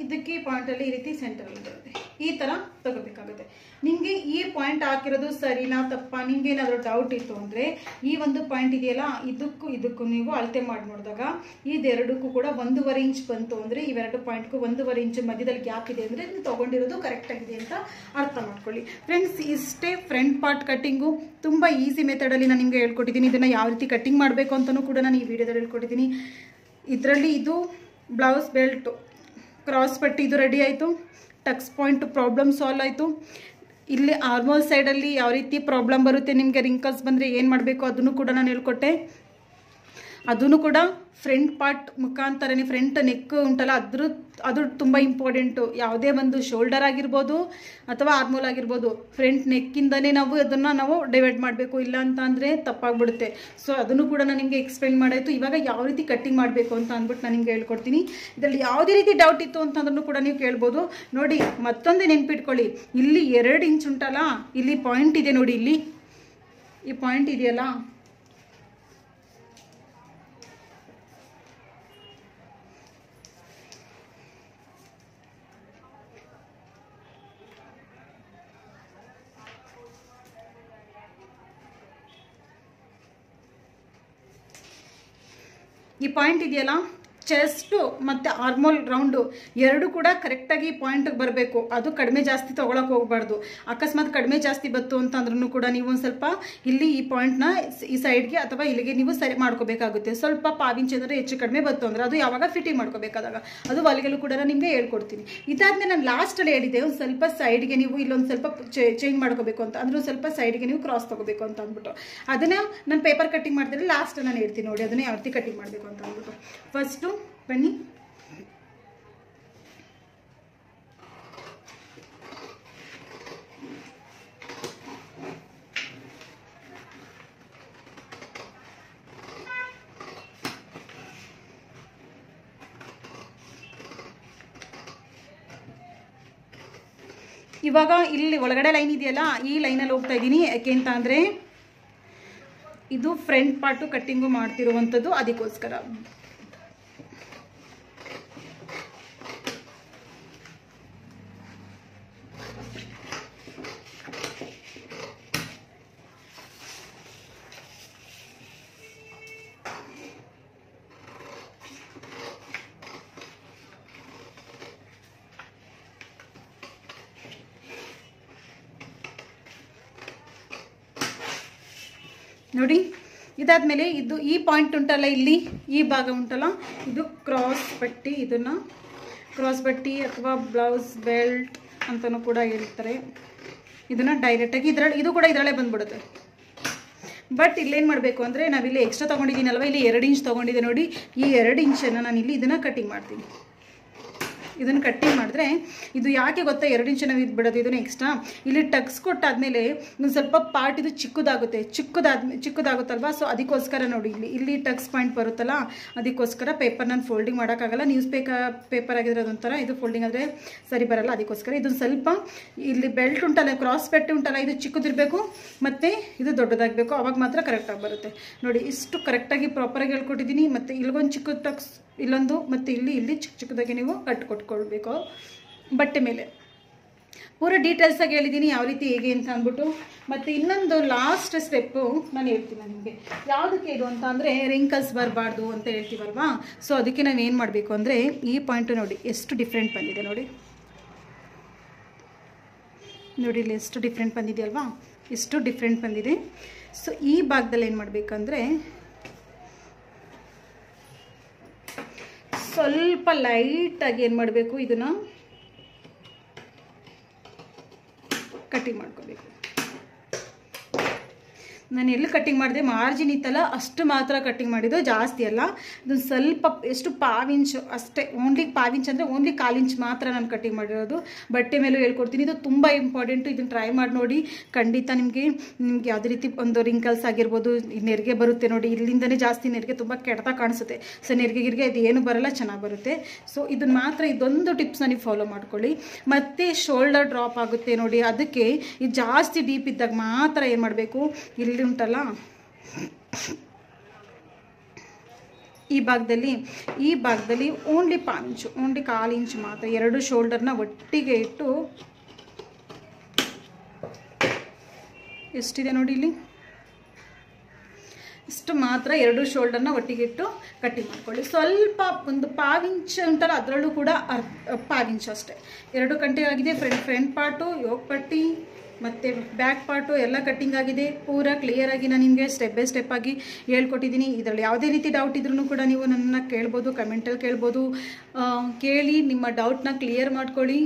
ಇದಕ್ಕೆ ಪಾಯಿಂಟಲ್ಲಿ ಈ ರೀತಿ ಸೆಂಟರಲ್ಲಿ ಬರುತ್ತೆ, ಈ ಥರ ತಗೋಬೇಕಾಗುತ್ತೆ. ನಿಮಗೆ ಈ ಪಾಯಿಂಟ್ ಹಾಕಿರೋದು ಸರಿನಾ ತಪ್ಪಾ, ನಿಮ್ಗೆ ಏನಾದರೂ ಡೌಟ್ ಇತ್ತು ಅಂದರೆ ಈ ಒಂದು ಪಾಯಿಂಟ್ ಇದೆಯಲ್ಲ, ಇದಕ್ಕೂ ನೀವು ಅಳತೆ ಮಾಡಿ ನೋಡಿದಾಗ ಇದೆರಡಕ್ಕೂ ಕೂಡ 1.5 ಇಂಚ್ ಬಂತು ಅಂದರೆ ಇವೆರಡು ಪಾಯಿಂಟ್ಗೂ 1.5 ಇಂಚ್ ಮಧ್ಯದಲ್ಲಿ ಗ್ಯಾಪ್ ಇದೆ ಅಂದರೆ ನೀವು ತೊಗೊಂಡಿರೋದು ಕರೆಕ್ಟಾಗಿದೆ ಅಂತ ಅರ್ಥ ಮಾಡ್ಕೊಳ್ಳಿ. ಫ್ರೆಂಡ್ಸ್, ಇಷ್ಟೇ ಫ್ರಂಟ್ ಪಾರ್ಟ್ ಕಟ್ಟಿಂಗು. ತುಂಬ ಈಸಿ ಮೆಥಡಲ್ಲಿ ನಾನು ನಿಮಗೆ ಹೇಳ್ಕೊಟ್ಟಿದ್ದೀನಿ. ಇದನ್ನು ಯಾವ ರೀತಿ ಕಟ್ಟಿಂಗ್ ಮಾಡಬೇಕು ಅಂತಲೂ ಕೂಡ ನಾನು ಈ ವಿಡಿಯೋದಲ್ಲಿ ಹೇಳ್ಕೊಟ್ಟಿದ್ದೀನಿ. ಇದರಲ್ಲಿ ಇದು ಬ್ಲೌಸ್ ಬೆಲ್ಟು, ಕ್ರಾಸ್ ಪಟ್ಟಿ ಇದು ರೆಡಿ ಆಯಿತು, ಟಕ್ಸ್ ಪಾಯಿಂಟ್ ಪ್ರಾಬ್ಲಮ್ ಸಾಲ್ವ್ ಆಯಿತು. ಇಲ್ಲಿ ಆರ್ಮೋಲ್ ಸೈಡಲ್ಲಿ ಯಾವ ರೀತಿ ಪ್ರಾಬ್ಲಮ್ ಬರುತ್ತೆ, ನಿಮಗೆ ರಿಂಕಲ್ಸ್ ಬಂದರೆ ಏನು ಮಾಡಬೇಕು ಅದನ್ನು ಕೂಡ ನಾನು ಹೇಳ್ಕೊಟ್ಟೆ. ಅದೂ ಕೂಡ ಫ್ರಂಟ್ ಪಾರ್ಟ್ ಮುಖಾಂತರನೇ, ಫ್ರಂಟ್ ನೆಕ್ ಉಂಟಲ್ಲ ಅದು ತುಂಬ ಇಂಪಾರ್ಟೆಂಟು. ಯಾವುದೇ ಒಂದು ಶೋಲ್ಡರ್ ಆಗಿರ್ಬೋದು ಅಥವಾ ಆರ್ಮೋಲ್ ಆಗಿರ್ಬೋದು, ಫ್ರಂಟ್ ನೆಕ್ಕಿಂದನೇ ನಾವು ಡಿವೈಡ್ ಮಾಡಬೇಕು, ಇಲ್ಲ ಅಂತ ಅಂದರೆ ತಪ್ಪಾಗ್ಬಿಡುತ್ತೆ. ಸೊ ಅದನ್ನು ಕೂಡ ನಾನು ನಿಮಗೆ ಎಕ್ಸ್ಪ್ಲೈನ್ ಮಾಡಾಯಿತು. ಇವಾಗ ಯಾವ ರೀತಿ ಕಟ್ಟಿಂಗ್ ಮಾಡಬೇಕು ಅಂತ ಅಂದ್ಬಿಟ್ಟು ನಾನು ನಿಮಗೆ ಹೇಳ್ಕೊಡ್ತೀನಿ. ಇದರಲ್ಲಿ ಯಾವುದೇ ರೀತಿ ಡೌಟ್ ಇತ್ತು ಅಂತಂದ್ರೂ ಕೂಡ ನೀವು ಕೇಳ್ಬೋದು. ನೋಡಿ, ಮತ್ತೊಂದು ನೆನ್ಪಿಟ್ಕೊಳ್ಳಿ, ಇಲ್ಲಿ 2 ಇಂಚ್ ಉಂಟಲ್ಲ, ಇಲ್ಲಿ ಪಾಯಿಂಟ್ ಇದೆ ನೋಡಿ, ಇಲ್ಲಿ ಈ ಪಾಯಿಂಟ್ ಇದೆಯಲ್ಲ, ಈ ಪಾಯಿಂಟ್ ಇದೆಯಲ್ಲ, ಚೆಸ್ಟು ಮತ್ತು ಆರ್ಮೋಲ್ ರೌಂಡು ಎರಡು ಕೂಡ ಕರೆಕ್ಟಾಗಿ ಪಾಯಿಂಟಿಗೆ ಬರಬೇಕು. ಅದು ಕಡಿಮೆ ಜಾಸ್ತಿ ತೊಗೊಳಕ್ಕೆ ಹೋಗಬಾರ್ದು. ಅಕಸ್ಮಾತ್ ಕಡಿಮೆ ಜಾಸ್ತಿ ಬಂತು ಅಂತಂದ್ರೂ ಕೂಡ ನೀವು ಒಂದು ಸ್ವಲ್ಪ ಇಲ್ಲಿ ಈ ಪಾಯಿಂಟ್ನ ಈ ಸೈಡ್ಗೆ ಅಥವಾ ಇಲ್ಲಿಗೆ ನೀವು ಸರಿ ಮಾಡ್ಕೋಬೇಕಾಗುತ್ತೆ. ಸ್ವಲ್ಪ ಪಾವಿಂಚ್ ಅಂದರೆ ಹೆಚ್ಚು ಕಡಿಮೆ ಬಂತು ಅಂದರೆ ಅದು ಯಾವಾಗ ಫಿಟ್ಟಿಂಗ್ ಮಾಡ್ಕೋಬೇಕಾದಾಗ ಅದು ಹೊಲಿಗೆಲ್ಲೂ ಕೂಡ ನಾನು ನಿಮಗೆ ಹೇಳ್ಕೊಡ್ತೀನಿ. ಇದಾದ್ಮೇಲೆ ನಾನು ಲಾಸ್ಟಲ್ಲಿ ಹೇಳಿದ್ದೆ, ಒಂದು ಸ್ವಲ್ಪ ಸೈಡ್ಗೆ ನೀವು ಇಲ್ಲೊಂದು ಸ್ವಲ್ಪ ಚೇಂಜ್ ಮಾಡ್ಕೋಬೇಕು ಅಂತ, ಅಂದರೆ ಒಂದು ಸ್ವಲ್ಪ ಸೈಡ್ಗೆ ನೀವು ಕ್ರಾಸ್ ತೊಗೋಬೇಕು ಅಂತ ಅಂದ್ಬಿಟ್ಟು ಅದನ್ನು ನಾನು ಪೇಪರ್ ಕಟ್ಟಿಂಗ್ ಮಾಡಿದ್ರೆ ಲಾಸ್ಟ್ ನಾನು ಹೇಳ್ತೀನಿ ನೋಡಿ, ಅದನ್ನೇ ಯಾವ ರೀತಿ ಕಟ್ಟಿಂಗ್ ಮಾಡಬೇಕು ಅಂತ ಅಂದ್ಬಿಟ್ಟು. ಫಸ್ಟು ಬನ್ನಿ, ಇವಾಗ ಇಲ್ಲಿ ಒಳಗಡೆ ಲೈನ್ ಇದೆಯಲ್ಲ, ಈ ಲೈನಲ್ಲಿ ಹೋಗ್ತಾ ಇದ್ದೀನಿ. ಯಾಕೆ ಅಂತ ಅಂದರೆ ಇದು ಫ್ರಂಟ್ ಪಾರ್ಟು ಕಟ್ಟಿಂಗು ಮಾಡ್ತಿರುವಂಥದ್ದು, ಅದಕ್ಕೋಸ್ಕರ. ನೋಡಿ, ಇದಾದ್ಮೇಲೆ ಇದು ಈ ಪಾಯಿಂಟ್ ಉಂಟಲ್ಲ, ಇಲ್ಲಿ ಈ ಭಾಗ ಉಂಟಲ್ಲ, ಇದು ಕ್ರಾಸ್ ಪಟ್ಟಿ. ಇದನ್ನು ಕ್ರಾಸ್ ಪಟ್ಟಿ ಅಥವಾ ಬ್ಲೌಸ್ ಬೆಲ್ಟ್ ಅಂತಲೂ ಕೂಡ ಹೇಳ್ತಾರೆ. ಇದನ್ನು ಡೈರೆಕ್ಟಾಗಿ ಇದು ಕೂಡ ಇದರಲ್ಲೇ ಬಂದ್ಬಿಡುತ್ತೆ. ಬಟ್ ಇಲ್ಲೇನು ಮಾಡಬೇಕು ಅಂದರೆ, ನಾವಿಲ್ಲಿ ಎಕ್ಸ್ಟ್ರಾ ತೊಗೊಂಡಿದ್ದೀನಲ್ವ, ಇಲ್ಲಿ 2 ಇಂಚ್ ತೊಗೊಂಡಿದ್ದೆ ನೋಡಿ, ಈ 2 ಇಂಚನ್ನು ನಾನು ಇಲ್ಲಿ ಇದನ್ನು ಕಟ್ಟಿಂಗ್ ಮಾಡ್ತೀನಿ. ಇದನ್ನು ಕಟ್ಟಿಂಗ್ ಮಾಡಿದ್ರೆ ಇದು ಯಾಕೆ ಗೊತ್ತಾ 2 ಇಂಚ್ ನಾವು ಇದು ಬಿಡೋದು, ಇದನ್ನು ಎಕ್ಸ್ಟ್ರಾ ಇಲ್ಲಿ ಟಕ್ಸ್ ಕೊಟ್ಟಾದ್ಮೇಲೆ ಒಂದು ಸ್ವಲ್ಪ ಪಾರ್ಟ್ ಇದು ಚಿಕ್ಕದಾಗುತ್ತಲ್ವ. ಸೊ ಅದಕ್ಕೋಸ್ಕರ ನೋಡಿ, ಇಲ್ಲಿ ಟಕ್ಸ್ ಪಾಯಿಂಟ್ ಬರುತ್ತಲ್ಲ, ಅದಕ್ಕೋಸ್ಕರ ಪೇಪರ್ ನಾನು ಫೋಲ್ಡಿಂಗ್ ಮಾಡೋಕ್ಕಾಗಲ್ಲ. ನ್ಯೂಸ್ ಪೇಪರ್ ಆಗಿದ್ರೆ ಅದೊಂಥರ, ಇದು ಫೋಲ್ಡಿಂಗ್ ಆದರೆ ಸರಿ ಬರಲ್ಲ. ಅದಕ್ಕೋಸ್ಕರ ಇದೊಂದು ಸ್ವಲ್ಪ ಇಲ್ಲಿ ಬೆಲ್ಟ್ ಉಂಟಲ್ಲ, ಕ್ರಾಸ್ ಪೆಟ್ಟಿ ಉಂಟಲ್ಲ, ಇದು ಚಿಕ್ಕದಿರಬೇಕು ಮತ್ತು ಇದು ದೊಡ್ಡದಾಗಬೇಕು, ಅವಾಗ ಮಾತ್ರ ಕರೆಕ್ಟಾಗಿ ಬರುತ್ತೆ. ನೋಡಿ, ಇಷ್ಟು ಕರೆಕ್ಟಾಗಿ ಪ್ರಾಪರಾಗಿ ಹೇಳ್ಕೊಟ್ಟಿದ್ದೀನಿ. ಮತ್ತು ಇಲ್ಲಿಗೊಂದು ಚಿಕ್ಕ ಟಕ್ಸ್, ಇಲ್ಲೊಂದು, ಮತ್ತು ಇಲ್ಲಿ ಚಿಕ್ಕದಾಗಿ ನೀವು ಕೊಟ್ಕೊಳ್ಬೇಕು ಬಟ್ಟೆ ಮೇಲೆ. ಪೂರ ಡೀಟೇಲ್ಸಾಗಿ ಹೇಳಿದ್ದೀನಿ ಯಾವ ರೀತಿ ಹೇಗೆ ಅಂತ ಅಂದ್ಬಿಟ್ಟು. ಮತ್ತು ಇನ್ನೊಂದು ಲಾಸ್ಟ್ ಸ್ಟೆಪ್ಪು ನಾನು ಹೇಳ್ತೀನಿ ನಿಮಗೆ, ಯಾವುದಕ್ಕೆ ಇದು ಅಂತ ಅಂದರೆ ರಿಂಕಲ್ಸ್ ಬರಬಾರ್ದು ಅಂತ ಹೇಳ್ತೀವಲ್ವಾ. ಸೊ ಅದಕ್ಕೆ ನಾವು ಏನು ಮಾಡಬೇಕು ಅಂದರೆ, ಈ ಪಾಯಿಂಟು ನೋಡಿ ಎಷ್ಟು ಡಿಫ್ರೆಂಟ್ ಬಂದಿದೆ ನೋಡಿ, ಇಲ್ಲಿ ಎಷ್ಟು ಡಿಫ್ರೆಂಟ್ ಬಂದಿದೆ ಅಲ್ವಾ, ಎಷ್ಟು ಡಿಫ್ರೆಂಟ್ ಬಂದಿದೆ. ಸೊ ಈ ಭಾಗದಲ್ಲಿ ಏನು ಮಾಡಬೇಕಂದ್ರೆ, ಸ್ವಲ್ಪ ಲೈಟಾಗಿ ಏನು ಮಾಡಬೇಕು, ಇದನ್ನು ಕಟ್ಟಿಂಗ್ ಮಾಡ್ಕೋಬೇಕು. ನಾನು ಎಲ್ಲಿ ಕಟ್ಟಿಂಗ್ ಮಾಡಿದೆ ಮಾರ್ಜಿನ್ ಇತ್ತಲ್ಲ ಅಷ್ಟು ಮಾತ್ರ ಕಟ್ಟಿಂಗ್ ಮಾಡಿದ್ದು, ಜಾಸ್ತಿ ಅಲ್ಲ. ಇದೊಂದು ಸ್ವಲ್ಪ ಎಷ್ಟು ಪಾವಿಂಚು ಅಷ್ಟೇ, ಓನ್ಲಿ ಪಾವಿಂಚ್ ಅಂದರೆ ಓನ್ಲಿ 1/4 ಇಂಚ್ ಮಾತ್ರ ನಾನು ಕಟ್ಟಿಂಗ್ ಮಾಡಿರೋದು. ಬಟ್ಟೆ ಮೇಲೂ ಹೇಳ್ಕೊಡ್ತೀನಿ, ಇದು ತುಂಬ ಇಂಪಾರ್ಟೆಂಟು. ಇದನ್ನು ಟ್ರೈ ಮಾಡಿ ನೋಡಿ, ಖಂಡಿತ ನಿಮಗೆ ಯಾವುದೇ ರೀತಿ ಒಂದು ರಿಂಕಲ್ಸ್ ಆಗಿರ್ಬೋದು, ನೆರಿಗೆ ಬರುತ್ತೆ ನೋಡಿ, ಇಲ್ಲಿಂದನೇ ಜಾಸ್ತಿ ನೆರಿಗೆ ತುಂಬ ಕೆಡ್ತಾ ಕಾಣಿಸುತ್ತೆ. ಸೊ ನೆರಿಗೆ ಇದು ಏನು ಬರಲ್ಲ, ಚೆನ್ನಾಗಿ ಬರುತ್ತೆ. ಸೊ ಇದನ್ನು ಮಾತ್ರ ಇದೊಂದು ಟಿಪ್ಸ್ನ ನೀವು ಫಾಲೋ ಮಾಡ್ಕೊಳ್ಳಿ. ಮತ್ತು ಶೋಲ್ಡರ್ ಡ್ರಾಪ್ ಆಗುತ್ತೆ ನೋಡಿ, ಅದಕ್ಕೆ ಇದು ಜಾಸ್ತಿ ಡೀಪ್ ಇದ್ದಾಗ ಮಾತ್ರ ಏನು ಮಾಡಬೇಕು, ಇಲ್ಲಿ ಉಂಟಲ್ಲ ಈ ಭಾಗದಲ್ಲಿ ಓನ್ಲಿ 1/4 ಇಂಚು, ಓನ್ಲಿ 1/4 ಇಂಚು ಮಾತ್ರ 2 ಶೋಲ್ಡರ್ನ ಒಟ್ಟಿಗೆ ಇಟ್ಟು, ಎಷ್ಟಿದೆ ನೋಡಿ ಇಲ್ಲಿ, ಇಷ್ಟು ಮಾತ್ರ 2 ಶೋಲ್ಡರ್ನ ಒಟ್ಟಿಗೆ ಇಟ್ಟು ಕಟ್ಟಿಂಗ್ ಮಾಡ್ಕೊಳ್ಳಿ. ಸ್ವಲ್ಪ ಒಂದು 1/4 ಇಂಚ್ ಉಂಟಲ್ಲ ಅದರಲ್ಲೂ ಕೂಡ 1/4 ಇಂಚ್ ಅಷ್ಟೇ. 2 ಕಟ್ಟಿಂಗ್ ಆಗಿದೆ, ಫ್ರಂಟ್ ಪಾರ್ಟು, ಯೋಗ್ ಪಟ್ಟಿ ಮತ್ತು ಬ್ಯಾಕ್ ಪಾರ್ಟು ಎಲ್ಲ ಕಟ್ಟಿಂಗ್ ಆಗಿದೆ. ಪೂರ ಕ್ಲಿಯರಾಗಿ ನಾನು ನಿಮಗೆ ಸ್ಟೆಪ್ ಬೈ ಸ್ಟೆಪ್ ಆಗಿ ಹೇಳ್ಕೊಟ್ಟಿದ್ದೀನಿ. ಇದರಲ್ಲಿ ಯಾವುದೇ ರೀತಿ ಡೌಟ್ ಇದ್ರೂ ಕೂಡ ನೀವು ನನ್ನನ್ನು ಕೇಳ್ಬೋದು, ಕಮೆಂಟಲ್ಲಿ ಕೇಳ್ಬೋದು. ಕೇಳಿ ನಿಮ್ಮ ಡೌಟ್ನ ಕ್ಲಿಯರ್ ಮಾಡ್ಕೊಳ್ಳಿ.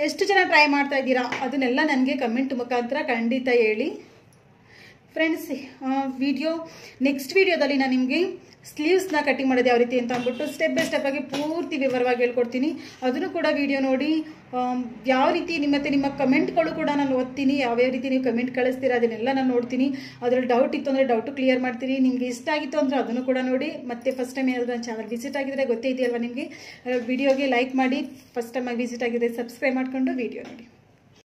ಎಷ್ಟು ಜನ ಟ್ರೈ ಮಾಡ್ತಾ ಇದ್ದೀರಾ ಅದನ್ನೆಲ್ಲ ನನಗೆ ಕಮೆಂಟ್ ಮುಖಾಂತರ ಖಂಡಿತ ಹೇಳಿ ಫ್ರೆಂಡ್ಸ್. ನೆಕ್ಸ್ಟ್ ವಿಡಿಯೋದಲ್ಲಿ ನಾನು ನಿಮಗೆ ಸ್ಲೀವ್ಸ್ನ ಕಟ್ಟಿಂಗ್ ಮಾಡೋದು ಯಾವ ರೀತಿ ಅಂತ ಅಂದ್ಬಿಟ್ಟು ಸ್ಟೆಪ್ ಬೈ ಸ್ಟೆಪ್ ಆಗಿ ಪೂರ್ತಿ ವಿವರವಾಗಿ ಹೇಳ್ಕೊಡ್ತೀನಿ. ಅದನ್ನು ಕೂಡ ವಿಡಿಯೋ ನೋಡಿ ಯಾವ ರೀತಿ ನಿಮ್ಮ ಕಮೆಂಟ್ಗಳು ಕೂಡ ನಾನು ಓದ್ತೀನಿ. ಯಾವ್ಯಾವ ರೀತಿ ನೀವು ಕಮೆಂಟ್ ಕಳಿಸ್ತೀರಾ ಅದನ್ನೆಲ್ಲ ನಾನು ನೋಡ್ತೀನಿ. ಅದರಲ್ಲಿ ಡೌಟ್ ಇತ್ತು ಅಂದರೆ ಡೌಟು ಕ್ಲಿಯರ್ ಮಾಡ್ತೀನಿ. ನಿಮಗೆ ಇಷ್ಟ ಆಗಿತ್ತು ಅಂದರೆ ಅದನ್ನು ಕೂಡ ನೋಡಿ. ಮತ್ತು ಫಸ್ಟ್ ಟೈಮ್ ಏನಾದರೂ ನನ್ನ ಚಾನಲ್ ವಿಸಿಟ್ ಆಗಿದ್ರೆ ಗೊತ್ತೇ ಇದೆಯಲ್ವ ನಿಮಗೆ, ವಿಡಿಯೋಗೆ ಲೈಕ್ ಮಾಡಿ. ಫಸ್ಟ್ ಟೈಮ್ ಆಗಿ ವಿಸಿಟ್ ಆಗಿದ್ರೆ ಸಬ್ಸ್ಕ್ರೈಬ್ ಮಾಡಿಕೊಂಡು ವಿಡಿಯೋ ನೋಡಿ.